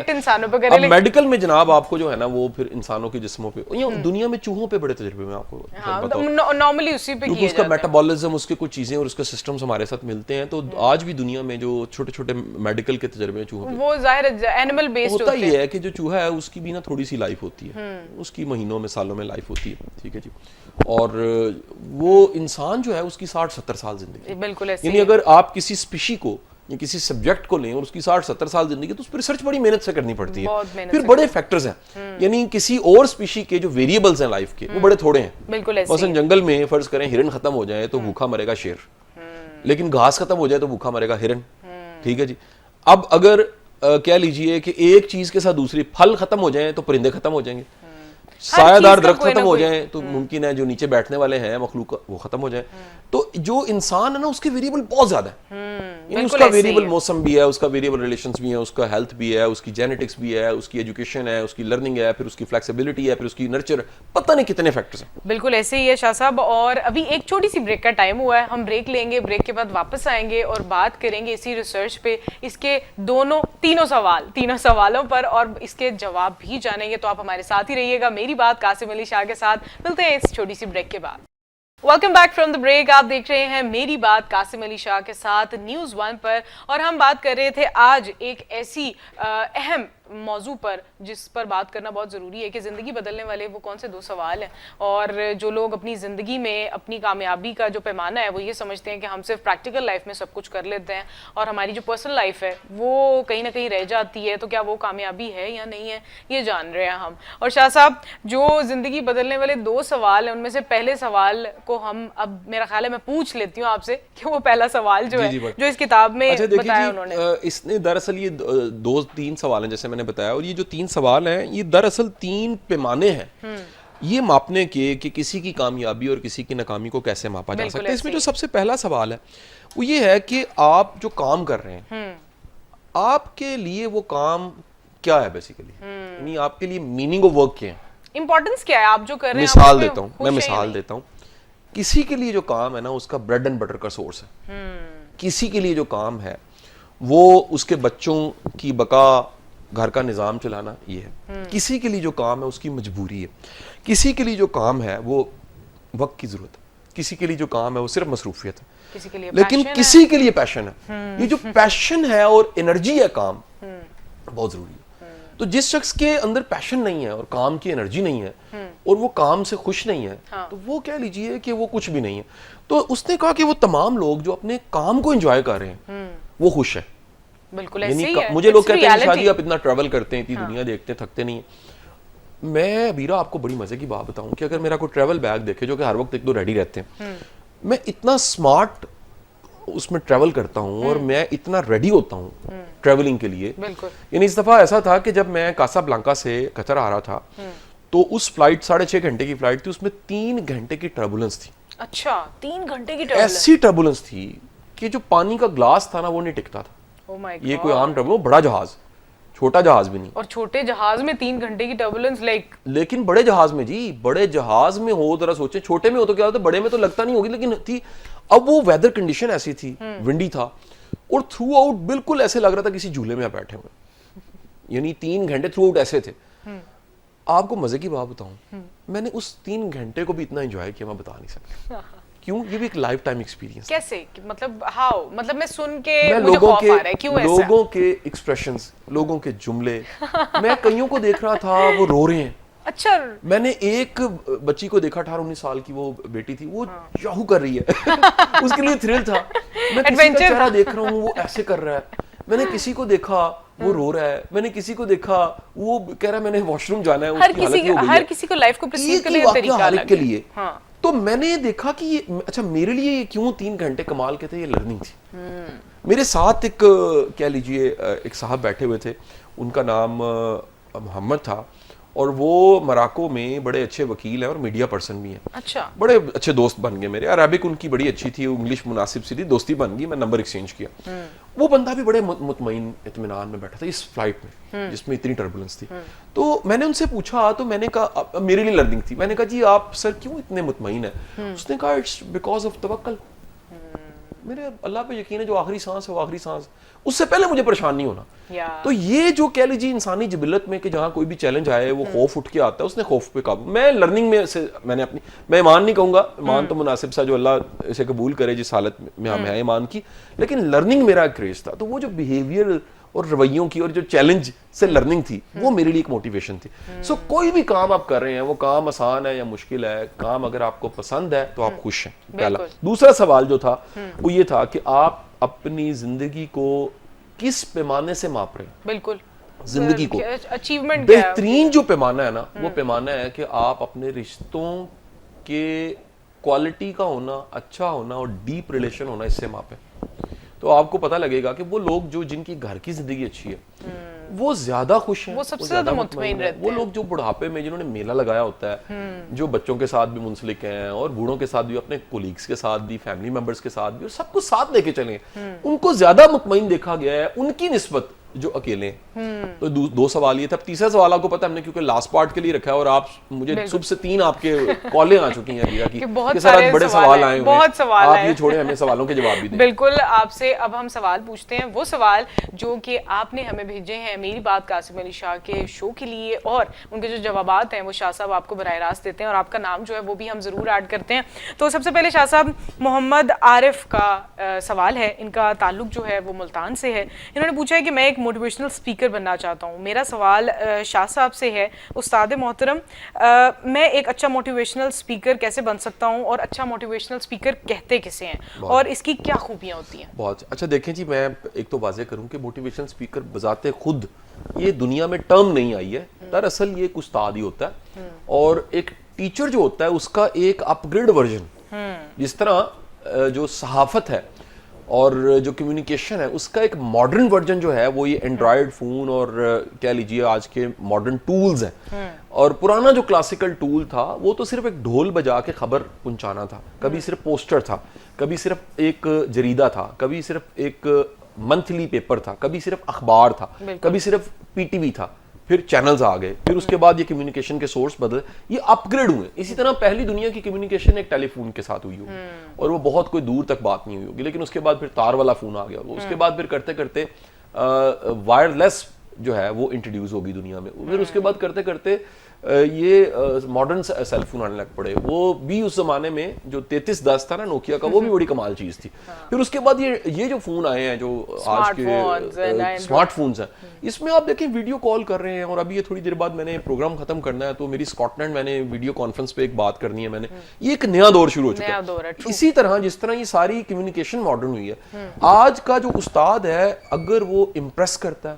इंसानों पे करें। अब मेडिकल में जनाब आपको जो है ना वो फिर इंसानों के जिस्मों पे, दुनिया में चूहों पे बड़े तजुर्बे में आपको नॉर्मली उसी पे क्योंकि उसका मेटाबॉलिज्म, उसके कुछ चीजें और उसके सिस्टम्स हमारे साथ मिलते हैं। तो आज भी दुनिया में जो छोटे छोटे मेडिकल के तजर्बे चूहों पे, वो जाहिर एनिमल बेस्ड होता ही है कि जो चूहा है उसकी भी ना थोड़ी सी लाइफ होती है, उसकी महीनों में सालों में लाइफ होती है, ठीक है जी। और वो इंसान जो है उसकी 60-70 साल जिंदगी, बिल्कुल ऐसे। यानी अगर आप किसी स्पीशी को या किसी सब्जेक्ट को लें और उसकी 60-70 साल जिंदगी, तो उस पर रिसर्च बड़ी मेहनत से करनी पड़ती है। फिर बड़े फैक्टर्स हैं, यानी किसी और स्पीशी के जो वेरिएबल्स हैं लाइफ के वो बड़े थोड़े हैं। बिल्कुल ऐसे। मसलन जंगल में फर्ज करें हिरन खत्म हो जाए तो भूखा मरेगा शेर, लेकिन घास खत्म हो जाए तो भूखा मरेगा हिरन, ठीक है जी। अब अगर कह लीजिए कि एक चीज के साथ दूसरी, फल खत्म हो जाए तो परिंदे खत्म हो जाएंगे, सायादार दरख्त खत्म हो जाए तो मुमकिन है जो नीचे बैठने वाले हैं मखलूक वो खत्म हो जाए। तो जो इंसान है ना उसके वेरिएबल बहुत ज्यादा है, यानी उसका वेरिएबल मौसम भी है, उसका वेरिएबल रिलेशंस भी है, उसका हेल्थ भी है, उसकी जेनेटिक्स भी है, उसकी एजुकेशन है, उसकी लर्निंग है, फिर उसकी फ्लेक्सिबिलिटी है, फिर उसकी नर्चर, पता नहीं कितने फैक्टर्स हैं। बिल्कुल ऐसे ही है शाह साहब। और अभी एक छोटी सी ब्रेक का टाइम हुआ है, हम ब्रेक लेंगे, ब्रेक के बाद वापस आएंगे और बात करेंगे इसी रिसर्च पे, इसके तीनों सवालों पर और इसके जवाब भी जानेंगे। तो आप हमारे साथ ही रहिएगा। मेरी बात कासिम अली शाह के साथ, मिलते हैं इस छोटी सी ब्रेक के बाद। Welcome back from the break. आप देख रहे हैं मेरी बात कासिम अली शाह के साथ न्यूज़ वन पर, और हम बात कर रहे थे आज एक ऐसी अहम मौजू पर जिस पर बात करना बहुत ज़रूरी है कि ज़िंदगी बदलने वाले वो कौन से दो सवाल हैं। और जो लोग अपनी ज़िंदगी में अपनी कामयाबी का जो पैमाना है वो ये समझते हैं कि हम सिर्फ प्रैक्टिकल लाइफ में सब कुछ कर लेते हैं और हमारी जो पर्सनल लाइफ है वो कहीं ना कहीं रह जाती है, तो क्या वो कामयाबी है या नहीं है, ये जान रहे हैं हम। और शाह साहब, जो ज़िंदगी बदलने वाले दो सवाल हैं उनमें से पहले सवाल को हम अब मेरा ख्याल है मैं पूछ लेती हूँ आपसे कि वो पहला सवाल जो है जो इस किताब में बताया उन्होंने। इसने दरअसल ये दो तीन सवाल हैं जैसे मैंने बताया, और ये जो तीन सवाल हैं ये दरअसल तीन पैमाने हैं ये मापने के कि किसी की कामयाबी और किसी की नाकामी को कैसे मापा जा सकता है। इसमें जो सबसे पहला सवाल है वो ये है कि आप जो काम कर रहे हैं आपके लिए वो काम क्या है बेसिकली, यानी आपके लिए मीनिंग ऑफ वर्क क्या है, इंपॉर्टेंस क्या है आप जो कर रहे हैं। मिसाल देता हूँ, मैं मिसाल देता हूँ। किसी के लिए जो काम है ना उसका ब्रेड एंड बटर का सोर्स है, किसी के लिए जो काम है वो उसके बच्चों की बका, घर का निज़ाम चलाना ये है, किसी के लिए जो काम है उसकी मजबूरी है, किसी के लिए जो काम है वो वक्त की जरूरत है, किसी के लिए जो काम है वो सिर्फ मसरूफियत है, किसी के लिए लेकिन किसी के लिए पैशन है। ये जो पैशन है और एनर्जी है काम बहुत जरूरी है। तो जिस शख्स के अंदर पैशन नहीं है और काम की एनर्जी नहीं है और वो काम से खुश नहीं है, तो वो कह लीजिए कि वो कुछ भी नहीं है। तो उसने कहा कि वो तमाम लोग जो अपने काम को एंजॉय कर रहे हैं वो खुश है। बिल्कुल ऐसे ही है। मुझे लोग कहते हैं शादी आप इतना ट्रैवल करते हैं, इतनी दुनिया देखते हैं, थकते नहीं है। मैं बीरा आपको बड़ी मजे की बात बताऊं कि अगर मेरा कोई ट्रैवल बैग देखे जो कि हर वक्त एक दो रेडी रहते हैं, मैं इतना स्मार्ट उसमें ट्रैवल करता हूं और मैं इतना रेडी होता हूं ट्रैवलिंग के लिए। यानी इस दफा ऐसा था कि जब मैं कासाब्लांका से कतर आ रहा था तो उस फ्लाइट 6.5 घंटे की फ्लाइट थी, उसमें 3 घंटे की टर्बुलेंस थी। अच्छा, 3 घंटे की टर्बुलेंस? ऐसी टर्बुलेंस थी कि जो पानी का ग्लास था ना वो नहीं टिकता था। Oh my God. ये कोई आम टर्बुलेंस, बड़ा जहाज, छोटा जहाज भी नहीं। और छोटे जहाज में 3 घंटे की टर्बुलेंस लेकिन बड़े जहाज में जी, बड़े जहाज में हो जरा सोचे, छोटे में हो तो क्या होता, बड़े में तो लगता नहीं होगी लेकिन थी। अब वो वेदर कंडीशन ऐसी थी, विंडी था और थ्रू आउट बिल्कुल ऐसे लग रहा था किसी झूले में आप बैठे हुए, यानी 3 घंटे थ्रू आउट ऐसे थे। आपको मजे की बात बताऊं, मैंने उस 3 घंटे को भी इतना एंजॉय किया मैं बता नहीं सकता। क्यों? ये भी एक लाइफ टाइम एक्सपीरियंस। कैसे? मतलब हाउ? मतलब मैं सुन के मैं मुझे खौफ आ रहा है, क्यों ऐसा? लोगों के एक्सप्रेशंस, लोगों के जुमले, मैं कईयों को देख रहा था वो रो रहे हैं। अच्छा। मैंने एक बच्ची को देखा 18-19 साल की, वो बेटी थी, वो याहू कर रही है उसके लिए थ्रिल था। मैं किसी का चेहरा देख रहा हूँ वो ऐसे कर रहा है, मैंने किसी को देखा वो रो रहा है, मैंने किसी को देखा वो कह रहा है मैंने वॉशरूम जाना है, हर किसी को लाइफ को परसीव करने का तरीका अलग है। के लिए तो मैंने देखा कि ये अच्छा मेरे लिए ये क्यों 3 घंटे कमाल के थे, ये लर्निंग थी। मेरे साथ एक कह लीजिए एक साहब बैठे हुए थे, उनका नाम मोहम्मद था और वो मोरक्को में बड़े अच्छे वकील हैं और मीडिया पर्सन भी हैं। अच्छा। बड़े अच्छे दोस्त बन गए मेरे, अरबिक उनकी बड़ी अच्छी थी, इंग्लिश मुनासिब सी थी, दोस्ती बन गई, मैं नंबर एक्सचेंज किया। वो बंदा भी बड़े मुतमईन इत्मीनान में बैठा था इस फ्लाइट में जिसमें इतनी टर्बुलेंस थी। तो मैंने उनसे पूछा, तो मैंने कहा मेरे लिए लर्निंग थी, मैंने कहा जी आप सर क्यों इतने मुतमईन है? उसने कहा इट्स बिकॉज ऑफ तवक्कल, मेरे अल्लाह पे यकीन है, जो आखिरी सांस है वो आखिरी सांस, उससे पहले मुझे परेशान नहीं होना। तो ये जो कह लीजिए इंसानी जिबिलत में कि जहाँ कोई भी चैलेंज आए वो खौफ उठ के आता है, उसने खौफ पे काबू। मैं लर्निंग में से मैंने अपनी, मैं ईमान नहीं कहूँगा, ईमान तो मुनासिब सा जो अल्लाह इसे कबूल करे जिस हालत में हम हैं ईमान की, लेकिन लर्निंग मेरा क्रेज था। तो वो जो बिहेवियर और रवैयों की और जो चैलेंज से लर्निंग थी वो मेरे लिए एक मोटिवेशन थी। सो कोई भी काम आप कर रहे हैं, वो काम आसान है या मुश्किल है, काम अगर आपको पसंद है तो आप खुश हैं, पहला। दूसरा सवाल जो था वो ये था कि आप अपनी जिंदगी को किस पैमाने से माप रहे हैं? बिल्कुल, जिंदगी को अचीवमेंट बेहतरीन जो पैमाना है ना वो पैमाना है कि आप अपने रिश्तों के क्वालिटी का होना, अच्छा होना और डीप रिलेशन होना, इससे मापें। तो आपको पता लगेगा कि वो लोग जो जिनकी घर की जिंदगी अच्छी है वो ज्यादा खुश हैं, वो सबसे ज्यादा मुतमईन रहते हैं। वो लोग जो बुढ़ापे में जिन्होंने मेला लगाया होता है, जो बच्चों के साथ भी मुंसलिक हैं और बूढ़ों के साथ भी, अपने कोलीग्स के साथ भी, फैमिली मेंबर्स के साथ भी, और सबको साथ लेके चले, उनको ज्यादा मुतमईन देखा गया है उनकी निस्बत जो अकेले हैं। तो दो सवाल ये था। तीसरा सवाल आपको पता है हमने क्योंकि लास्ट पार्ट के लिए रखा है, और आप मुझे सुबह से 3 आपके कॉलें आ चुकी हैं वीरा की कि सर आज बड़े सवाल आए हुए हैं, बहुत सवाल आप ये छोड़े, हमें सवालों के जवाब भी दें। बिल्कुल, आपसे अब हम सवाल पूछते हैं, वो सवाल जो कि आपने हमें भेजे हैं मेरी बात कासिम अली शाह के शो के लिए, और उनके जो जवाबात हैं वो शाह साहब आपको बराह रास्त देते हैं, और आपका नाम जो है वो भी हम जरूर ऐड करते हैं। तो सबसे पहले शाह साहब, मोहम्मद आरिफ का सवाल है, इनका ताल्लुक जो है वो मुल्तान से है। इन्होंने पूछा है कि मैं एक मोटिवेशनल स्पीकर बनना चाहता हूँ। मेरा सवाल शाह साहब से है, उस्ताद मोहतरम, मैं एक अच्छा मोटिवेशनल स्पीकर कैसे बन सकता हूँ, और अच्छा मोटिवेशनल स्पीकर कहते किसे हैं, और इसकी क्या खूबियाँ होती हैं? बहुत अच्छा। देखें जी, मैं एक तो वाज़ेह करूँ कि मोटिवेशनल स्पीकर बजाते खुद ये दुनिया में टर्म नहीं आई है। दरअसल ये एक उस्ताद ही होता है, और एक टीचर जो होता है उसका एक अपग्रेड वर्जन। जिस तरह जो सहाफत है और जो कम्युनिकेशन है उसका एक मॉडर्न वर्जन जो है वो ये एंड्रॉयड फ़ोन और कह लीजिए आज के मॉडर्न टूल्स हैं। और पुराना जो क्लासिकल टूल था वो तो सिर्फ एक ढोल बजा के खबर पहुंचाना था, कभी सिर्फ पोस्टर था, कभी सिर्फ एक जरीदा था, कभी सिर्फ एक मंथली पेपर था, कभी सिर्फ अखबार था, कभी सिर्फ पीटीवी था, फिर चैनल्स आ गए, फिर उसके बाद ये कम्युनिकेशन के सोर्स बदले, ये अपग्रेड हुए। इसी तरह पहली दुनिया की कम्युनिकेशन एक टेलीफोन के साथ हुई होगी, और वो बहुत कोई दूर तक बात नहीं हुई होगी, लेकिन उसके बाद फिर तार वाला फोन आ गया होगा, उसके बाद फिर करते करते वायरलेस जो है वो इंट्रोड्यूस होगी दुनिया में, फिर उसके बाद करते करते ये मॉडर्न सेल फोन आने लग पड़े। वो भी उस जमाने में जो 3310 था ना नोकिया का, वो भी बड़ी कमाल चीज थी। फिर उसके बाद ये जो फोन आए हैं जो आज के स्मार्टफोन्स हैं, इसमें आप देखें वीडियो कॉल कर रहे हैं। और अभी ये थोड़ी देर बाद मैंने प्रोग्राम खत्म करना है, तो मेरी स्कॉटलैंड मैंने वीडियो कॉन्फ्रेंस पे एक बात करनी है मैंने। ये एक नया दौर शुरू हो चुका है। इसी तरह जिस तरह ये सारी कम्युनिकेशन मॉडर्न हुई है, आज का जो उस्ताद है अगर वो इम्प्रेस करता है,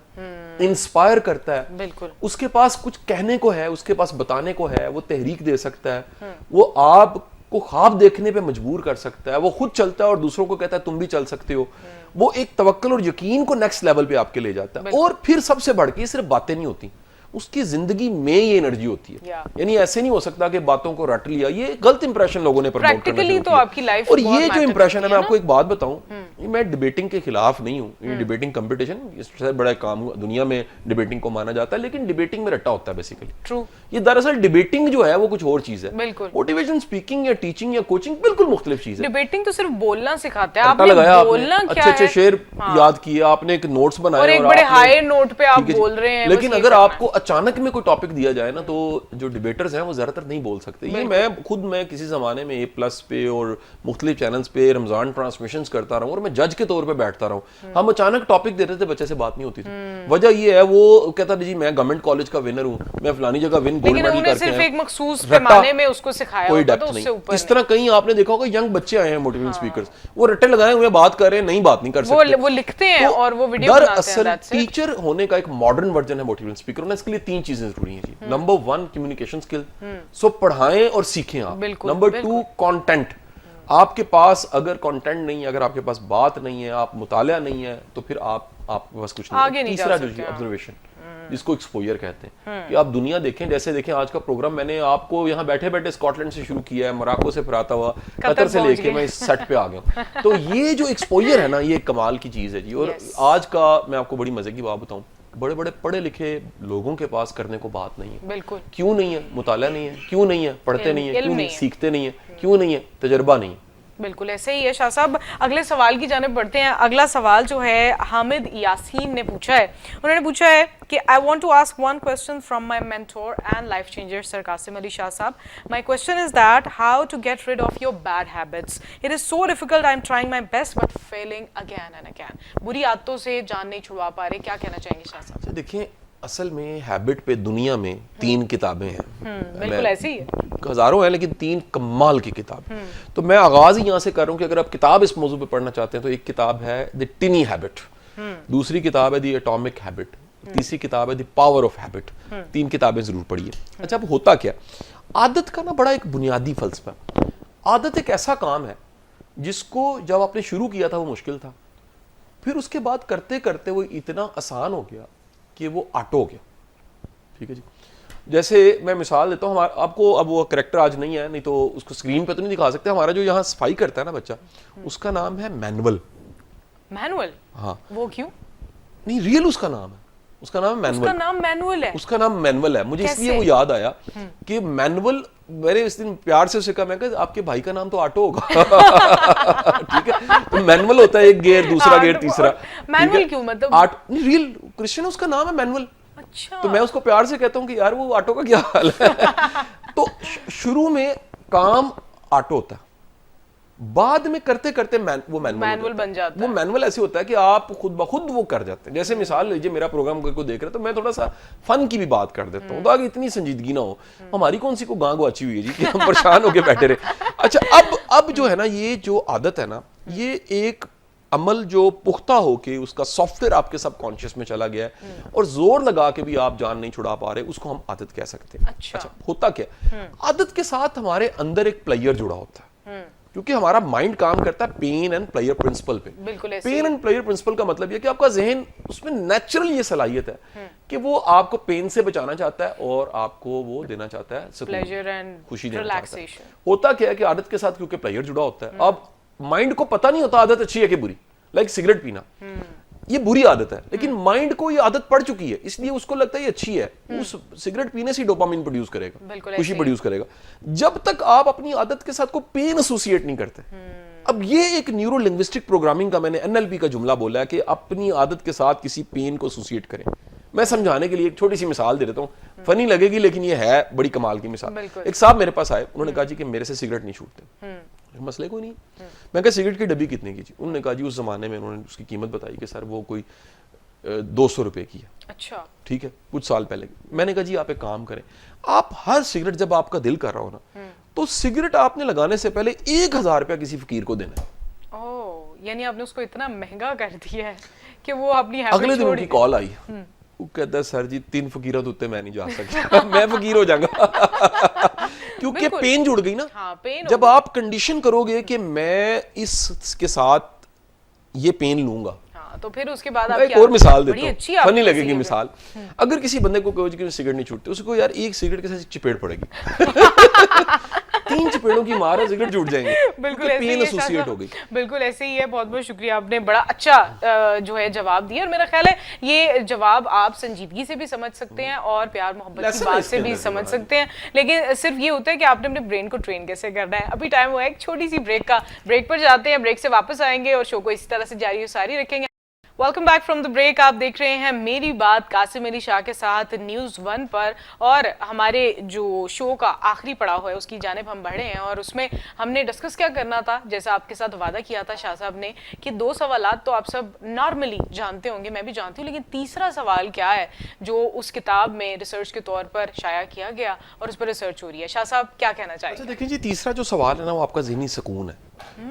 इंस्पायर करता है, बिल्कुल उसके पास कुछ कहने को है, उसके पास बताने को है, वो तहरीक दे सकता है, वो आपको ख्वाब देखने पे मजबूर कर सकता है, वो खुद चलता है और दूसरों को कहता है तुम भी चल सकते हो, वो एक तवक्कुल और यकीन को नेक्स्ट लेवल पे आपके ले जाता है। और फिर सबसे बढ़ के सिर्फ बातें नहीं होती, उसकी जिंदगी में ये एनर्जी होती है। यानी ऐसे नहीं हो सकता कि बातों को रट लिया, ये गलत इंप्रेशन लोगों ने प्रमोट करना शुरू किया। आपकी लाइफ और ये जो इंप्रेशन है, मैं आपको एक बात बताऊं, मैं डिबेटिंग के खिलाफ नहीं हूं। ये डिबेटिंग कंपटीशन इससे बड़ा काम दुनिया में डिबेटिंग को माना जाता है, लेकिन डिबेटिंग में रट्टा होता है बेसिकली। ट्रू। ये दरअसल डिबेटिंग जो है वो कुछ और चीज है। मोटिवेशन स्पीकिंग या टीचिंग या कोचिंग बिल्कुल मुख्तलिफ चीज है। डिबेटिंग तो सिर्फ बोलना सिखाता है, आपने बोलना क्या है, अच्छे शेर याद किए आपने, एक नोट्स बनाए और एक बड़े हाई नोट पे आप बोल रहे हैं। लेकिन अगर आपको अचानक में कोई टॉपिक दिया जाए ना, तो जो डिबेटर्स हैं वो ज्यादातर नहीं बोल सकते। ये मैं किसी जमाने में A+ पे और मुख्तलिफ चैनल्स पे रमजान ट्रांसमिशंस करता रहा हूँ, और मैं जज के तौर पे बैठता रहा हूँ। हम अचानक टॉपिक देते थे, बच्चे से बात नहीं होती थी। वजह ये है, वो कहता था जी मैं गवर्नमेंट कॉलेज का विनर हूँ, मैं फलानी जगह गोल्ड मेडल करके सिर्फ एक मखसूस पैमाने में उसको सिखाया, कोई डेप्थ नहीं। इस तरह कहीं आपने देखा होगा यंग बच्चे आए हैं मोटिवेशनल स्पीकर्स, वो रट्टे लगाए हुए बात कर रहे हैं, नहीं बात नहीं कर सकते, वो लिखते हैं और वो वीडियो बनाते हैं। टीचर होने का एक मॉडर्न वर्जन है मोटिवेशनल स्पीकर, और इसके लिए 3 चीजें जरूरी हैं जी। नंबर 1 कम्युनिकेशन स्किल, सो पढ़ाएं और सीखें आप। नंबर 2 कंटेंट, आपके पास अगर कंटेंट नहीं है, अगर आपके पास बात नहीं है, आप मुतालिया नहीं है, तो फिर आपके पास कुछ नहीं। तीसरा जो ऑब्जर्वेशन, जिसको एक्सपोजर कहते हैं, कि आप दुनिया देखें। जैसे देखें आज का प्रोग्राम मैंने आपको यहाँ बैठे बैठे स्कॉटलैंड से शुरू किया है, मोरक्को से फिर आता हुआ कतर से लेके मैं इस सेट पे आ गया। तो ये जो एक्सपोजर है ना, ये कमाल की चीज है जी। और आज का मैं आपको बड़ी मजे की बात बताऊं, बड़े बड़े पढ़े लिखे लोगों के पास करने को बात नहीं है। बिल्कुल। क्यों नहीं है? मुताला नहीं है। क्यों नहीं है? पढ़ते नहीं है। क्यों नहीं सीखते नहीं है? क्यों नहीं है? तजर्बा नहीं। बिल्कुल ऐसे ही है शाह साहब। अगले सवाल की जानिब बढ़ते हैं। अगला सवाल जो है हामिद यासीन ने पूछा है। उन्होंने पूछा है कि I want to ask one question from my mentor and life changer sir Qasim Ali Shah साहब। My question is that how to get rid of your bad habits. It is so difficult, I am trying my best but failing again and again. बुरी आदतों से जान नहीं छुड़वा पा रहे, क्या कहना चाहेंगे शाह साहब? देखिए, असल में हैबिट पे दुनिया में 3 किताबें हैं। बिल्कुल ऐसे ही है, हजारों हैं, लेकिन 3 कमाल की किताब। तो मैं आगाज ही यहाँ से कर रहा हूँ कि अगर आप किताब इस मौजू पे पढ़ना चाहते हैं तो एक किताब है द टिनी हैबिट, दूसरी किताब है द एटॉमिक हैबिट, तीसरी किताब है द पावर ऑफ हैबिट। 3 किताबें जरूर पढ़िए। अच्छा, अब होता क्या, आदत का ना बड़ा एक बुनियादी फलसफा। आदत एक ऐसा काम है जिसको जब आपने शुरू किया था वो मुश्किल था, फिर उसके बाद करते करते वो इतना आसान हो गया कि वो ऑटो हो गया। ठीक है जी। जैसे मैं मिसाल देता हूँ, आपको अब वो कैरेक्टर आज नहीं है, नहीं तो उसको स्क्रीन पे तो नहीं दिखा सकते। हमारा जो यहाँ सफाई करता है ना बच्चा, उसका नाम है मैनुअल। मैनुअल? हाँ। वो क्यों? नहीं, रियल उसका नाम है, उसका नाम है उसका मैनुअल। नाम मैनुअल है? उसका नाम मैनुअल है। मुझे इसलिए वो याद आया कि मैनुअल, मैंने इस दिन प्यार से उसे कहा, मैं कहा आपके भाई का नाम तो ऑटो होगा। ठीक है, तो मैनुअल होता है, एक गियर, दूसरा गियर, तीसरा। मैनुअल क्यों, मतलब? नहीं, रियल क्रिश्चियन उसका नाम है मैनुअल। अच्छा। तो मैं उसको प्यार से कहता हूँ कि यार वो ऑटो का क्या हाल है। तो शुरू में काम ऑटो होता है, बाद में करते करते वो मैनुअल बन जाता है। वो मैनुअल ऐसे होता है कि आप खुद ब खुद वो कर जाते हैं। जैसे मिसाल लीजिए, मेरा प्रोग्राम कोई को देख रहे हैं तो मैं थोड़ा सा फन की भी बात कर देता हूँ, ताकि इतनी संजीदगी ना हो। हमारी कौन सी को गां गुआची हुई है जी कि हम परेशान होके बैठे रहे। अच्छा, अब जो है ना, ये जो आदत है ना, ये एक अमल जो पुख्ता होके उसका सॉफ्टवेयर आपके सबकॉन्शियस में चला गया है और जोर लगा के भी आप जान नहीं छुड़ा पा रहे, उसको हम आदत कह सकते हैं। अच्छा, होता क्या, आदत के साथ हमारे अंदर एक प्लेयर जुड़ा होता है, क्योंकि हमारा माइंड काम करता है पेन एंड प्लेयर प्रिंसिपल पे। बिल्कुल ऐसे पेन एंड प्लेयर प्रिंसिपल का मतलब यह कि आपका जहन, उसमें नेचुरल ये सलाहियत है कि वो आपको पेन से बचाना चाहता है और आपको वो देना चाहता है प्लेजर एंड खुशी देना चाहता है। रिलैक्सेशन। होता क्या है कि आदत के साथ क्योंकि प्लेयर जुड़ा होता है, अब माइंड को पता नहीं होता आदत अच्छी है कि बुरी। लाइक सिगरेट पीना, ये बुरी आदत है, लेकिन माइंड को ये आदत पड़ चुकी है, इसलिए उसको लगता है ये अच्छी है। उस सिगरेट पीने से डोपामिन प्रोड्यूस करेगा, खुशी प्रोड्यूस करेगा, जब तक आप अपनी आदत के साथ को पेन एसोसिएट नहीं करते। अब ये एक न्यूरो लिंग्विस्टिक प्रोग्रामिंग का मैंने एनएलपी का जुमला बोला है कि अपनी आदत के साथ किसी पेन को एसोसिएट करें। मैं समझाने के लिए एक छोटी सी मिसाल दे देता हूँ, फनी लगेगी लेकिन ये है बड़ी कमाल की मिसाल। एक साहब मेरे पास आए, उन्होंने कहा जी कि मेरे से सिगरेट नहीं छूटते। मसले कोई नहीं। मैं कहा सिगरेट की डब्बी कितने की जी? उन्होंने कहा जी उस जमाने में, उन्होंने उसकी कीमत बताई कि सर वो कोई 200 रुपए की है। अच्छा, ठीक है, कुछ साल पहले। मैंने कहा जी आप एक काम करें, आप हर सिगरेट जब आपका दिल कर रहा हो ना, तो सिगरेट आपने लगाने से पहले 1000 रुपया किसी फकीर को देना है। ओह, यानी आपने उसको इतना महंगा कर दिया है कि वो अपनी हैबिट अगले दिन छोड़ उनकी कॉल आई, वो कहता है सर जी 3 फकीरों उत्ते मैं नहीं जा सकता। मैं फकीर हो जाऊंगा। क्योंकि पेन जुड़ गई ना। हाँ, पेन जब आप कंडीशन करोगे कि मैं इसके साथ ये पेन लूंगा। हाँ, तो फिर उसके बाद आप एक और मिसाल देता हूँ, अच्छी फनी लगेगी मिसाल। अगर किसी बंदे को कहो कि सिगरेट नहीं छूटती, उसको यार एक सिगरेट के साथ चपेट पड़ेगी। 3 चपेड़ों की मार है, सिगरेट छूट जाएंगे। बिल्कुल पेन एसोसिएट हो गई। बिल्कुल ऐसे ही है। बहुत बहुत शुक्रिया, आपने बड़ा अच्छा जो है जवाब दिया, और मेरा ख्याल है ये जवाब आप संजीदगी से भी समझ सकते हैं और प्यार मोहब्बत की बात से भी समझ सकते हैं, लेकिन सिर्फ ये होता है कि आपने अपने ब्रेन को ट्रेन कैसे करना है। अभी टाइम हुआ है एक छोटी सी ब्रेक का, ब्रेक पर जाते हैं, ब्रेक से वापस आएंगे और शो को इसी तरह से जारी सारी रखेंगे। Welcome back from the break. आप देख रहे हैं मेरी बात कासिम अली शाह के साथ न्यूज़ 1 पर, और हमारे जो शो का आखिरी पड़ाव है उसकी जानिब हम बढ़े हैं, और उसमें हमने डिस्कस क्या करना था, जैसा आपके साथ वादा किया था शाह साहब ने कि 2 सवालात तो आप सब नॉर्मली जानते होंगे, मैं भी जानती हूँ, लेकिन तीसरा सवाल क्या है जो उस किताब में रिसर्च के तौर पर शाया किया गया और उस पर रिसर्च हो रही है। शाह साहब क्या कहना चाहेंगे? देखिए जी, तीसरा जो सवाल है ना, वो आपका ज़हनी सुकून है,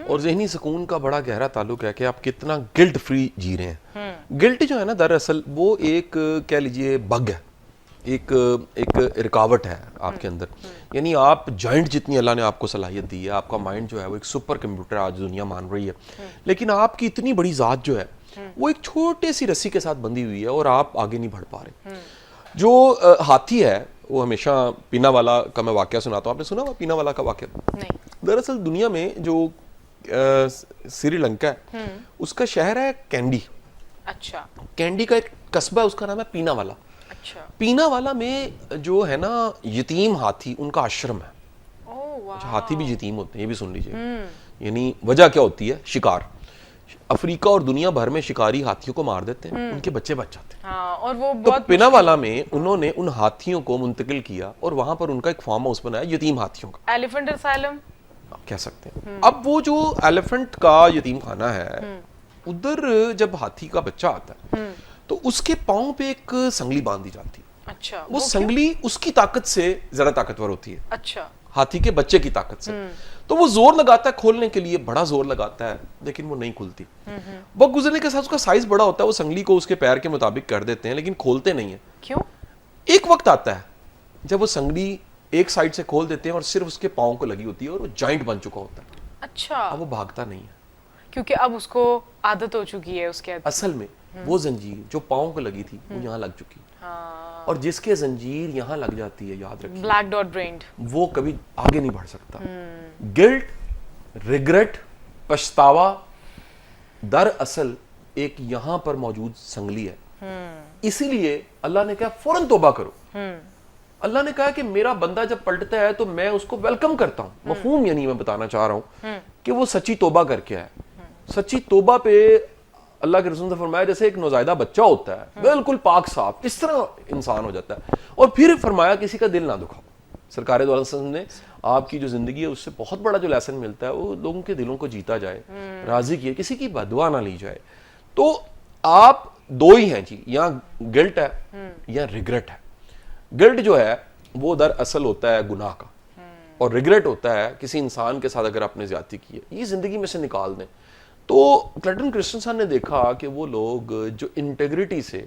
और ज़हनी सुकून का बड़ा गहरा ताल्लुक है कि आप कितना गिल्ट फ्री जी रहे हैं। गिल्ट जो है ना, दरअसल वो एक कह लीजिए बग है, एक रुकावट है आपके अंदर। यानी आप जॉइंट जितनी अल्लाह ने आपको सलाहियत दी है, आपका माइंड जो है वो एक सुपर कंप्यूटर आज दुनिया मान रही है, लेकिन आपकी इतनी बड़ी ज़ात जो है वो एक छोटे सी रस्सी के साथ बंधी हुई है और आप आगे नहीं बढ़ पा रहे। जो हाथी है वो हमेशा, पीना वाला का मैं वाकया सुनाता हूँ, आपने सुना हुआ पीना वाला का वाकया? नहीं। दरअसल दुनिया में जो श्रीलंका है, उसका शहर है कैंडी। अच्छा। कैंडी का एक कस्बा है, उसका नाम है पीना वाला। अच्छा। पीना वाला में जो है ना यतीम हाथी, उनका आश्रम है। ओह वाह। हाथी भी यतीम होते हैं, ये भी सुन लीजिए। यानी वजह क्या होती है? शिकार। अफ्रीका और दुनिया भर में शिकारी हाथियों को मार देते हैं, उनके बच्चे बच जाते हैं। हाँ, और वो तो बहुत पिनावाला में उन्होंने उन हाथियों को मुंतकिल किया और वहां पर उनका एक फार्म हाउस बनाया यतीम हाथियों का, एलिफेंट असाइलम आप कह सकते हैं। अब वो जो एलिफेंट का यतीम खाना है, उधर जब हाथी का बच्चा आता है तो उसके पांव पे एक संगली बांध दी जाती है। अच्छा। वो संगली उसकी ताकत से ज्यादा ताकतवर होती है, अच्छा। हाथी के बच्चे की ताकत से। तो वो जोर लगाता है खोलने के लिए, बड़ा जोर लगाता है, लेकिन वो नहीं खुलती। वक्त गुजरने के साथ उसका साइज बड़ा होता है, वो संगली को उसके पैर के मुताबिक कर देते हैं, लेकिन खोलते नहीं है। क्यों? एक वक्त आता है जब वो संगली एक साइड से खोल देते हैं और सिर्फ उसके पांव को लगी होती है और वो जॉइंट बन चुका होता है। अच्छा। अब वो भागता नहीं है, क्योंकि अब उसको आदत हो चुकी है उसके असल में वो जंजीर जो पांव को लगी थी वो यहाँ लग चुकी है। हाँ। और जिसके जंजीर यहाँ लग जाती है, याद रखिए, ब्लैक डॉट ब्रेन्ड, वो कभी आगे नहीं बढ़ सकता। गिल्ट, रिग्रेट, पछतावा दरअसल एक यहाँ पर मौजूद संगली है, इसीलिए अल्लाह ने कहा फौरन तौबा करो। अल्लाह ने कहा कि मेरा बंदा जब पलटता है तो मैं उसको वेलकम करता हूं। मफहूम यानी मैं बताना चाह रहा हूं कि वो सच्ची तौबा करके आए। सच्ची तौबा पे अल्लाह के रसूल ने फरमाया जैसे एक नौज़ायदा बच्चा होता है बिल्कुल पाक साफ, इस तरह इंसान हो जाता है। और फिर फरमाया किसी का दिल ना दुखाओ। सरकार दो आलम ने आपकी जो जिंदगी है उससे बहुत बड़ा जो लेसन मिलता है वो लोगों के दिलों को जीता जाए, राजी किए, किसी की बदुआ ना ली जाए। तो आप दो ही हैं जी, या गिल्ट है या रिग्रेट है। गिल्ट जो है वो दरअसल होता है गुनाह का, और रिग्रेट होता है किसी इंसान के साथ अगर आपने ज्यादती की है, ये जिंदगी में से निकाल दें। तो क्लेटन क्रिस्टनसन ने देखा कि वो लोग जो इंटेग्रिटी से,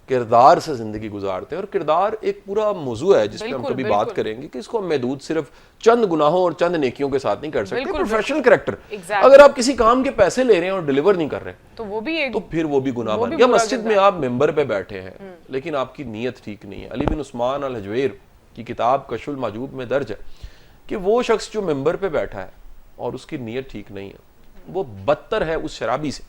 किरदार से जिंदगी गुजारते हैं, और किरदार एक पूरा मौजू है जिस पर हम कभी बात करेंगे कि इसको हम महदूद सिर्फ चंद गुनाहों और चंद नेकियों के साथ नहीं कर सकते। प्रोफेशनल कैरेक्टर, अगर आप किसी काम के पैसे ले रहे हैं और डिलीवर नहीं कर रहे तो वो भी एक, तो फिर वो भी गुनाह बन गया। मस्जिद में आप मेंबर पे बैठे हैं लेकिन आपकी नीयत ठीक नहीं है। अली बिन उस्मान अल हजवेर की किताब कशफुल माजूब में दर्ज है कि वो शख्स जो मेंबर पे बैठा है और उसकी नीयत ठीक नहीं है, वो बदतर है उस शराबी से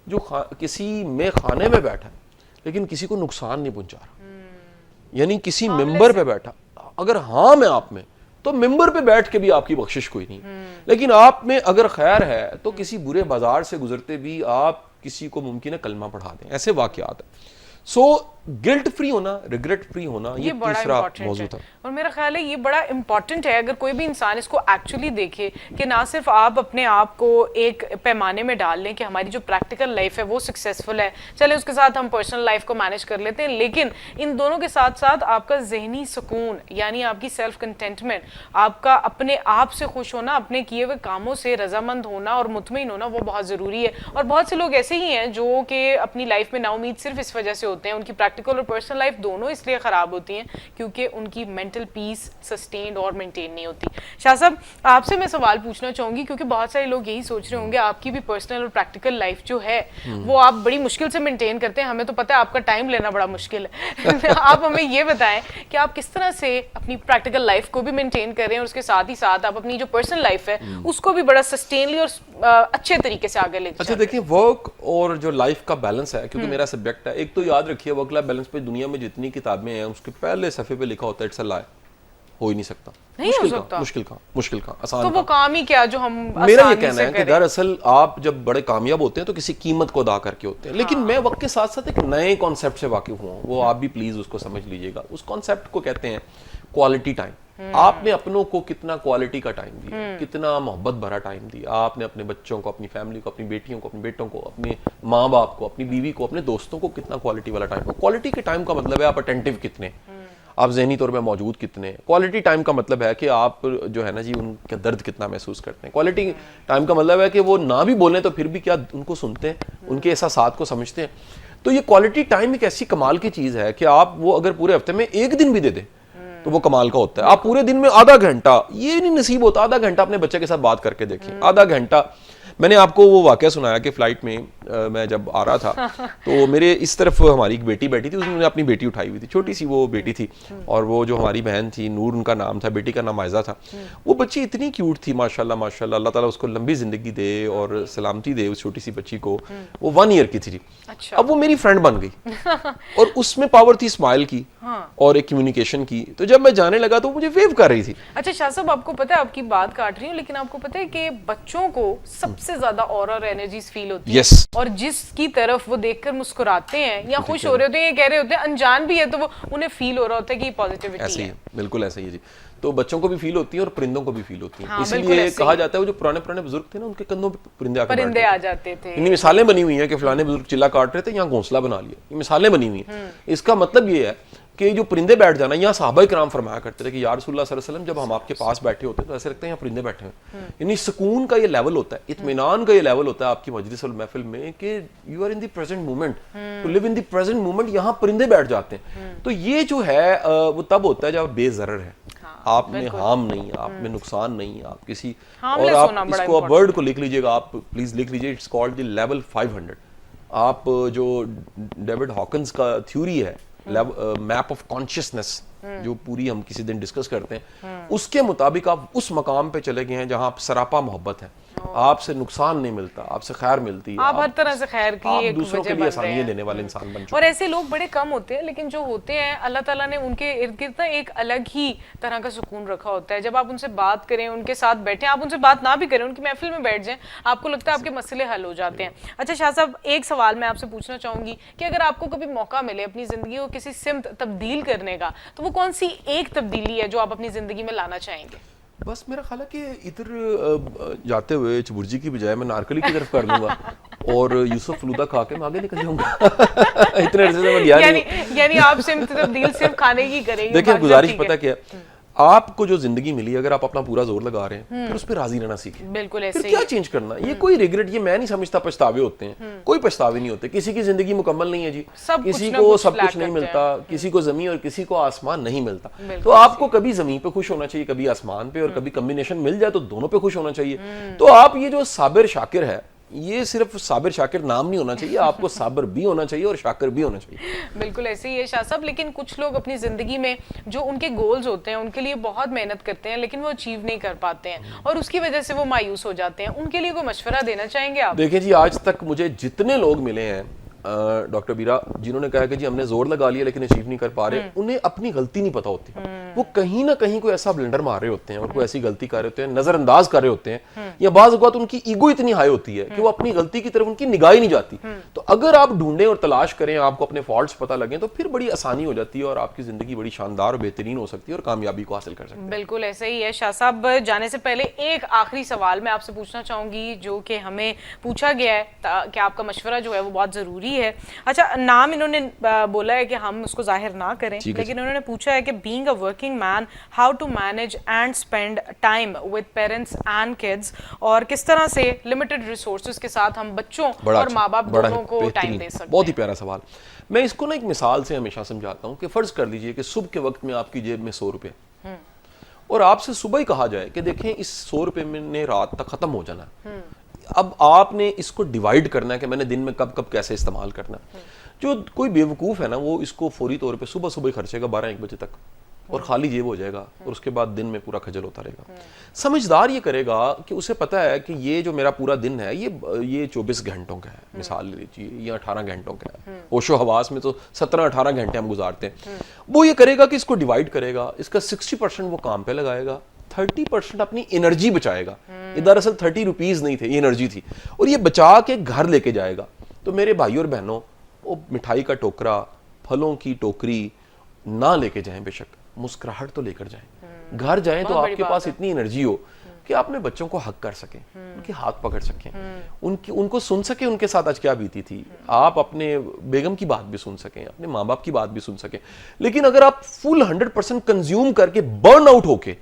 जो किसी में खाने में बैठा है लेकिन किसी को नुकसान नहीं पहुंचा रहा। यानी किसी मेंबर पे बैठा, अगर हाँ में आप में, तो मेंबर पे बैठ के भी आपकी बख्शिश कोई नहीं, लेकिन आप में अगर खैर है तो किसी बुरे बाजार से गुजरते भी आप किसी को मुमकिन है कलमा पढ़ा दें। ऐसे वाकयात है। सो गिल्ट फ्री होना, रिग्रेट फ्री होना, ये तीसरा मौजू था। और मेरा ख्याल है ये बड़ा इंपॉर्टेंट है अगर कोई भी इंसान इसको एक्चुअली देखे कि ना सिर्फ आप अपने आप को एक पैमाने में डाल लें कि हमारी जो प्रैक्टिकल लाइफ है वो सक्सेसफुल है, चले उसके साथ हम पर्सनल लाइफ को मैनेज कर लेते हैं, लेकिन इन दोनों के साथ साथ आपका जहनी सुकून यानी आपकी सेल्फ कंटेंटमेंट, आपका अपने आप से खुश होना, अपने किए हुए कामों से रजामंद होना और मुतमईन होना, वो बहुत ज़रूरी है। और बहुत से लोग ऐसे ही हैं जो कि अपनी लाइफ में नाउमीद सिर्फ इस वजह से होते हैं, उनकी प्रैक्टिकल और पर्सनल लाइफ दोनों इसलिए ख़राब होती हैं क्योंकि उनकी मेंटल पीस सस्टेन्ड और मेंटेन नहीं होती। शाह साहब, आपसे मैं सवाल पूछना चाहूँगी क्योंकि बहुत सारे लोग यही सोच रहे होंगे आपकी भी पर्सनल और प्रैक्टिकल लाइफ जो है वो आप बड़ी मुश्किल से मेंटेन करते हैं, हमें तो पता है आपका टाइम लेना बड़ा मुश्किल है। आप हमें ये बताएं कि आप किस तरह से अपनी प्रैक्टिकल लाइफ को भी मेंटेन कर रहे हैं और उसके साथ ही साथ आप अपनी जो पर्सनल लाइफ है उसको भी बड़ा सस्टेनली और अच्छे तरीके से आगे लेके। अच्छा देखिए, वर्क और जो लाइफ का बैलेंस है, क्योंकि मेरा सब्जेक्ट है, एक तो याद रखिए वर्क लाइफ बैलेंस पे दुनिया में जितनी किताबें हैं उसके पहले सफ़े पे लिखा होता है इट्स अ लाई, हो ही नहीं सकता। नहीं हो सकता। मुश्किल का आसान तो वो काम ही क्या जो हम मेरा ये कहना है कि दरअसल आप जब बड़े कामयाब होते हैं तो किसी कीमत को अदा करके होते हैं, लेकिन मैं वक्त के साथ साथ एक नए कॉन्सेप्ट से वाकिफ हुआ हूँ, वो आप भी प्लीज उसको समझ लीजिएगा। उस कॉन्सेप्ट को कहते हैं क्वालिटी टाइम। आपने अपनों को कितना क्वालिटी का टाइम दिया, कितना मोहब्बत भरा टाइम दिया आपने, अपने बच्चों को, अपनी फैमिली को, अपनी बेटियों को, अपने बेटों को, अपने माँ बाप को, अपनी बीवी को, अपने दोस्तों को कितना क्वालिटी वाला टाइम। क्वालिटी के टाइम का मतलब है आप अटेंटिव कितने, आप ज़हनी तौर पे मौजूद कितने। क्वालिटी टाइम का मतलब है कि आप जो है ना जी उनका दर्द कितना महसूस करते हैं। क्वालिटी टाइम का मतलब है कि वो ना भी बोलें तो फिर भी क्या उनको सुनते हैं, उनके एहसासात को समझते हैं। तो ये क्वालिटी टाइम एक ऐसी कमाल की चीज़ है कि आप वो अगर पूरे हफ्ते में एक दिन भी दे दें तो वो कमाल का होता है। आप पूरे दिन में आधा घंटा, ये नहीं नसीब होता, आधा घंटा अपने बच्चे के साथ बात करके देखें। आधा घंटा, मैंने आपको वो वाकया सुनाया कि फ्लाइट में मैं जब आ रहा था तो मेरे इस तरफ हमारी एक बेटी बैठी थी, उसने अपनी बेटी उठाई हुई थी, छोटी सी वो बेटी थी, और वो जो हमारी बहन थी नूर उनका नाम था, बेटी का नाम आयजा था। वो बच्ची इतनी क्यूट थी माशाल्लाह माशाल्लाह, अल्लाह ताला उसको लंबी जिंदगी दे और सलामती दे उस छोटी सी बच्ची को। वो 1 ईयर की थी। अच्छा। अब वो मेरी फ्रेंड बन गई और उसमें पावर थी स्माइल की और एक कम्युनिकेशन की। तो जब मैं जाने लगा तो मुझे वेव कर रही थी। अच्छा शाह साहब, आपको पता है, आपकी बात काट रही हूँ लेकिन आपको पता है कि बच्चों को सबसे ज्यादा ऑरा और एनर्जीज फील होती है। yes. और जिसकी तरफ वो देखकर मुस्कुराते हैं या खुश हो रहे होते हैं, ये कह रहे होते हैं, अनजान भी है तो वो उन्हें फील हो रहा होता है कि पॉजिटिविटी ऐसे है। ही, बिल्कुल ऐसा ही है जी। तो बच्चों को भी फील होती है और परिंदों को भी फील होती है। हाँ, इसीलिए कहा जाता है वो जो पुराने बुजुर्ग थे ना उनके कंधों पे परिंदे आ जाते थे। इन्हीं मिसालें बनी हुई हैं कि फलाने बुजुर्ग चिल्ला काट रहे थे, यहाँ घोंसला बना लिया, ये मिसालें बनी हुई हैं। इसका मतलब ये है कि जो परिंदे बैठ जाना, यहाँ सहाबा किराम फरमाया करते थे कि या रसूलुल्लाह सल्लल्लाहु अलैहि वसल्लम जब हम आपके पास बैठे होते हैं तो ऐसे लगता है यहाँ परिंदे बैठे हैं। यानी सुकून का ये लेवल होता है, इत्मीनान का ये लेवल होता है आपकी मजलिस और महफिल में कि you are in the present moment, to live in the present moment. यहाँ परिंदे बैठ जाते हैं। तो ये जो है वो तब होता है जब आप बेज़रर है, आप में हार्म नहीं, आप में नुकसान नहीं, आप किसी, और आप इसको वर्ड को लिख लीजिएगा, आप प्लीज लिख लीजिए, इट्स कॉल्ड द लेवल 500। आप जो डेविड हॉकिंस का थ्योरी है मैप ऑफ कॉन्शियसनेस, जो पूरी हम किसी दिन डिस्कस करते हैं, उसके मुताबिक आप उस मकाम पे चले गए हैं जहां आप सरापा मोहब्बत है। आपसे नुकसान नहीं मिलता, आपसे खैर मिलती है, आप हर तरह से खैर की आप एक दूसरों वजह के लिए बन आसानियां रहे हैं। देने वाले इंसान बन चुके और ऐसे लोग बड़े कम होते हैं, लेकिन जो होते हैं अल्लाह ताला ने उनके इर्द गिर्द ना एक अलग ही तरह का सुकून रखा होता है। जब आप उनसे बात करें, उनके साथ बैठे, आप उनसे बात ना भी करें, उनकी महफिल में बैठ जाएं, आपको लगता है आपके मसले हल हो जाते हैं। अच्छा शाह साहब, एक सवाल मैं आपसे पूछना चाहूंगी कि अगर आपको कभी मौका मिले अपनी जिंदगी को किसी सिमत तब्दील करने का, तो वो कौन सी एक तब्दीली है जो आप अपनी जिंदगी में लाना चाहेंगे? बस मेरा ख्याल है कि इधर जाते हुए चबुर्जी की बजाय मैं नारकली की तरफ कर लूंगा और यूसुफ फलूदा खा के मैं आगे निकल जाऊंगा। इतने अर्से से मैं गया नहीं हूं। यानी आप सिमत तब्दील सिर्फ खाने की करेंगे? देखिए बाकी सब गुजारिश ठीक है। पता क्या है, आपको जो जिंदगी मिली, अगर आप अपना पूरा जोर लगा रहे हैं, फिर उस पर राजी रहना सीखें। बिल्कुल फिर ऐसे ही क्या है। चेंज करना, ये कोई रिग्रेट, ये मैं नहीं समझता पछतावे होते हैं, कोई पछतावे नहीं होते। किसी की जिंदगी मुकम्मल नहीं है जी, सब कुछ किसी ना को कुछ सब lack कुछ नहीं करते मिलता, किसी को जमीन और किसी को आसमान नहीं मिलता। बिल्कुल तो आपको कभी जमीन पे खुश होना चाहिए, कभी आसमान पे, और कभी कॉम्बिनेशन मिल जाए तो दोनों पे खुश होना चाहिए। तो आप ये जो साबिर शाकिर है, ये सिर्फ साबिर शाकिर नाम नहीं होना चाहिए, आपको साबिर भी होना चाहिए और शाकिर भी होना चाहिए। बिल्कुल ऐसे ही है शाह साहब। लेकिन कुछ लोग अपनी जिंदगी में जो उनके गोल्स होते हैं उनके लिए बहुत मेहनत करते हैं, लेकिन वो अचीव नहीं कर पाते हैं और उसकी वजह से वो मायूस हो जाते हैं। उनके लिए कोई मशवरा देना चाहेंगे आप? देखिए जी, आज तक मुझे जितने लोग मिले हैं डॉक्टर बीरा, जिन्होंने कहा कि जी हमने जोर लगा लिया लेकिन अचीव नहीं कर पा रहे, उन्हें अपनी गलती नहीं पता होती। वो कहीं ना कहीं कोई ऐसा ब्लेंडर मार रहे होते हैं और कोई ऐसी गलती कर रहे होते हैं, नजरअंदाज कर रहे होते हैं, या बाज़ औक़ात उनकी ईगो इतनी हाई होती है कि वो अपनी गलती की तरफ उनकी निगाह ही नहीं जाती। तो अगर आप ढूंढें और तलाश करें, आपको अपने फॉल्ट्स पता लगे, तो फिर बड़ी आसानी हो जाती है और आपकी जिंदगी बड़ी शानदार और बेहतरीन हो सकती है और कामयाबी को हासिल कर सकते हैं। बिल्कुल ऐसे ही है शाह साहब। जाने से पहले एक आखिरी सवाल मैं आपसे पूछना चाहूंगी जो कि हमें पूछा गया है, कि आपका मशवरा जो है वो बहुत ज़रूरी है। अच्छा, नाम इन्होंने बोला है कि हम उसको जाहिर ना करें, लेकिन उन्होंने पूछा है कि being a working man, how to manage and spend time with parents and kids, और किस तरह से लिमिटेड रिसोर्सेज के साथ हम बच्चों और माँ बाप दोनों को टाइम दे सकते हैं। बहुत ही प्यारा सवाल। मैं इसको ना एक मिसाल से हमेशा समझाता हूँ कि फर्ज कर लीजिए कि सुबह के वक्त में आपकी जेब में 100 रुपए और आपसे सुबह ही कहा जाए कि देखें इस 100 रुपए में रात तक खत्म हो जाना है। अब आपने इसको डिवाइड करना है कि मैंने दिन में कब कब कैसे इस्तेमाल करना है। जो कोई बेवकूफ़ है ना, वो इसको फौरी तौर पे सुबह सुबह खर्चेगा 12-1 बजे तक और खाली जेब हो जाएगा और उसके बाद दिन में पूरा खजल होता रहेगा। समझदार ये करेगा कि उसे पता है कि ये जो मेरा पूरा दिन है ये 24 घंटों का है, मिसाल ले लीजिए, ये 18 घंटों का है। होशो हवास में तो 17-18 घंटे हम गुजारते हैं। वो ये करेगा कि इसको डिवाइड करेगा, इसका 60% वो काम पे लगाएगा, 30% अपनी एनर्जी बचाएगा। ये दरअसल 30 रुपीज नहीं थे, ये एनर्जी थी, और ये बचा के घर लेके जाएगा। तो मेरे भाइयों और बहनों, वो मिठाई का टोकरा, फलों की टोकरी ना लेके जाएं, बेशक मुस्कुराहट तो लेकर जाएं। घर जाएं तो आपके पास इतनी एनर्जी हो कि आप अपने बच्चों को हक कर सकें, उनके हाथ पकड़ सकें, उनको सुन सकें, उनके साथ आज क्या बीती थी। आप अपने बेगम की बात भी सुन सकें, अपने माँ बाप की बात भी सुन सकें। लेकिन अगर आप फुल 100% कंज्यूम करके बर्न आउट होके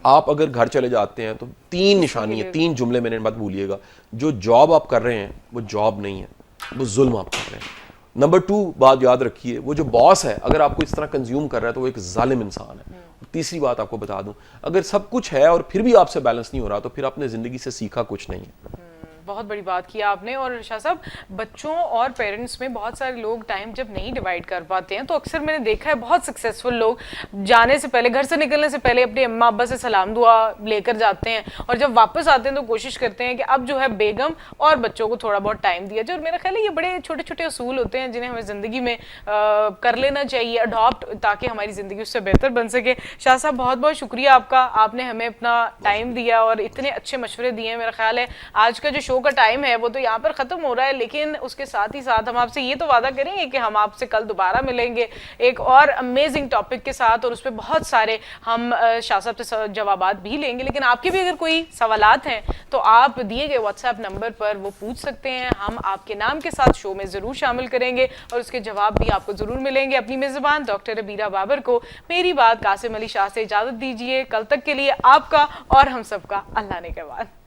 आप अगर घर चले जाते हैं, तो 3 निशानी है, 3 जुमले मैंने मत भूलिएगा। जो जॉब आप कर रहे हैं वो जॉब नहीं है, वो जुल्म आप कर रहे हैं। नंबर 2 बात याद रखिए, वो जो बॉस है अगर आपको इस तरह कंज्यूम कर रहा है तो वो एक जालिम इंसान है। तीसरी बात आपको बता दूं, अगर सब कुछ है और फिर भी आपसे बैलेंस नहीं हो रहा, तो फिर आपने जिंदगी से सीखा कुछ नहीं है। बहुत बड़ी बात की आपने। और शाह साहब, बच्चों और पेरेंट्स में बहुत सारे लोग टाइम जब नहीं डिवाइड कर पाते हैं, तो अक्सर मैंने देखा है बहुत सक्सेसफुल लोग जाने से पहले, घर से निकलने से पहले अपने अम्मा अब्बा से सलाम दुआ लेकर जाते हैं, और जब वापस आते हैं तो कोशिश करते हैं कि अब जो है बेगम और बच्चों को थोड़ा बहुत टाइम दिया जाए। और मेरा ख्याल है ये बड़े छोटे छोटे असूल होते हैं जिन्हें हमें ज़िंदगी में कर लेना चाहिए अडॉप्ट, ताकि हमारी ज़िंदगी उससे बेहतर बन सके। शाह साहब, बहुत बहुत शुक्रिया आपका, आपने हमें अपना टाइम दिया और इतने अच्छे मशवरे दिए। मेरा ख्याल है आज का जो शो का टाइम है वो तो यहाँ पर ख़त्म हो रहा है, लेकिन उसके साथ ही साथ हम आपसे ये तो वादा करेंगे कि हम आपसे कल दोबारा मिलेंगे एक और अमेजिंग टॉपिक के साथ, और उस पर बहुत सारे हम शाह साहब से जवाबात भी लेंगे। लेकिन आपके भी अगर कोई सवालात हैं तो आप दिए गए व्हाट्सएप नंबर पर वो पूछ सकते हैं। हम आपके नाम के साथ शो में ज़रूर शामिल करेंगे और उसके जवाब भी आपको ज़रूर मिलेंगे। अपनी मेज़बान डॉक्टर रबीरा बाबर को मेरी बात कासिम अली शाह से इजाज़त दीजिए। कल तक के लिए आपका और हम सबका अल्लाह ने के बाद।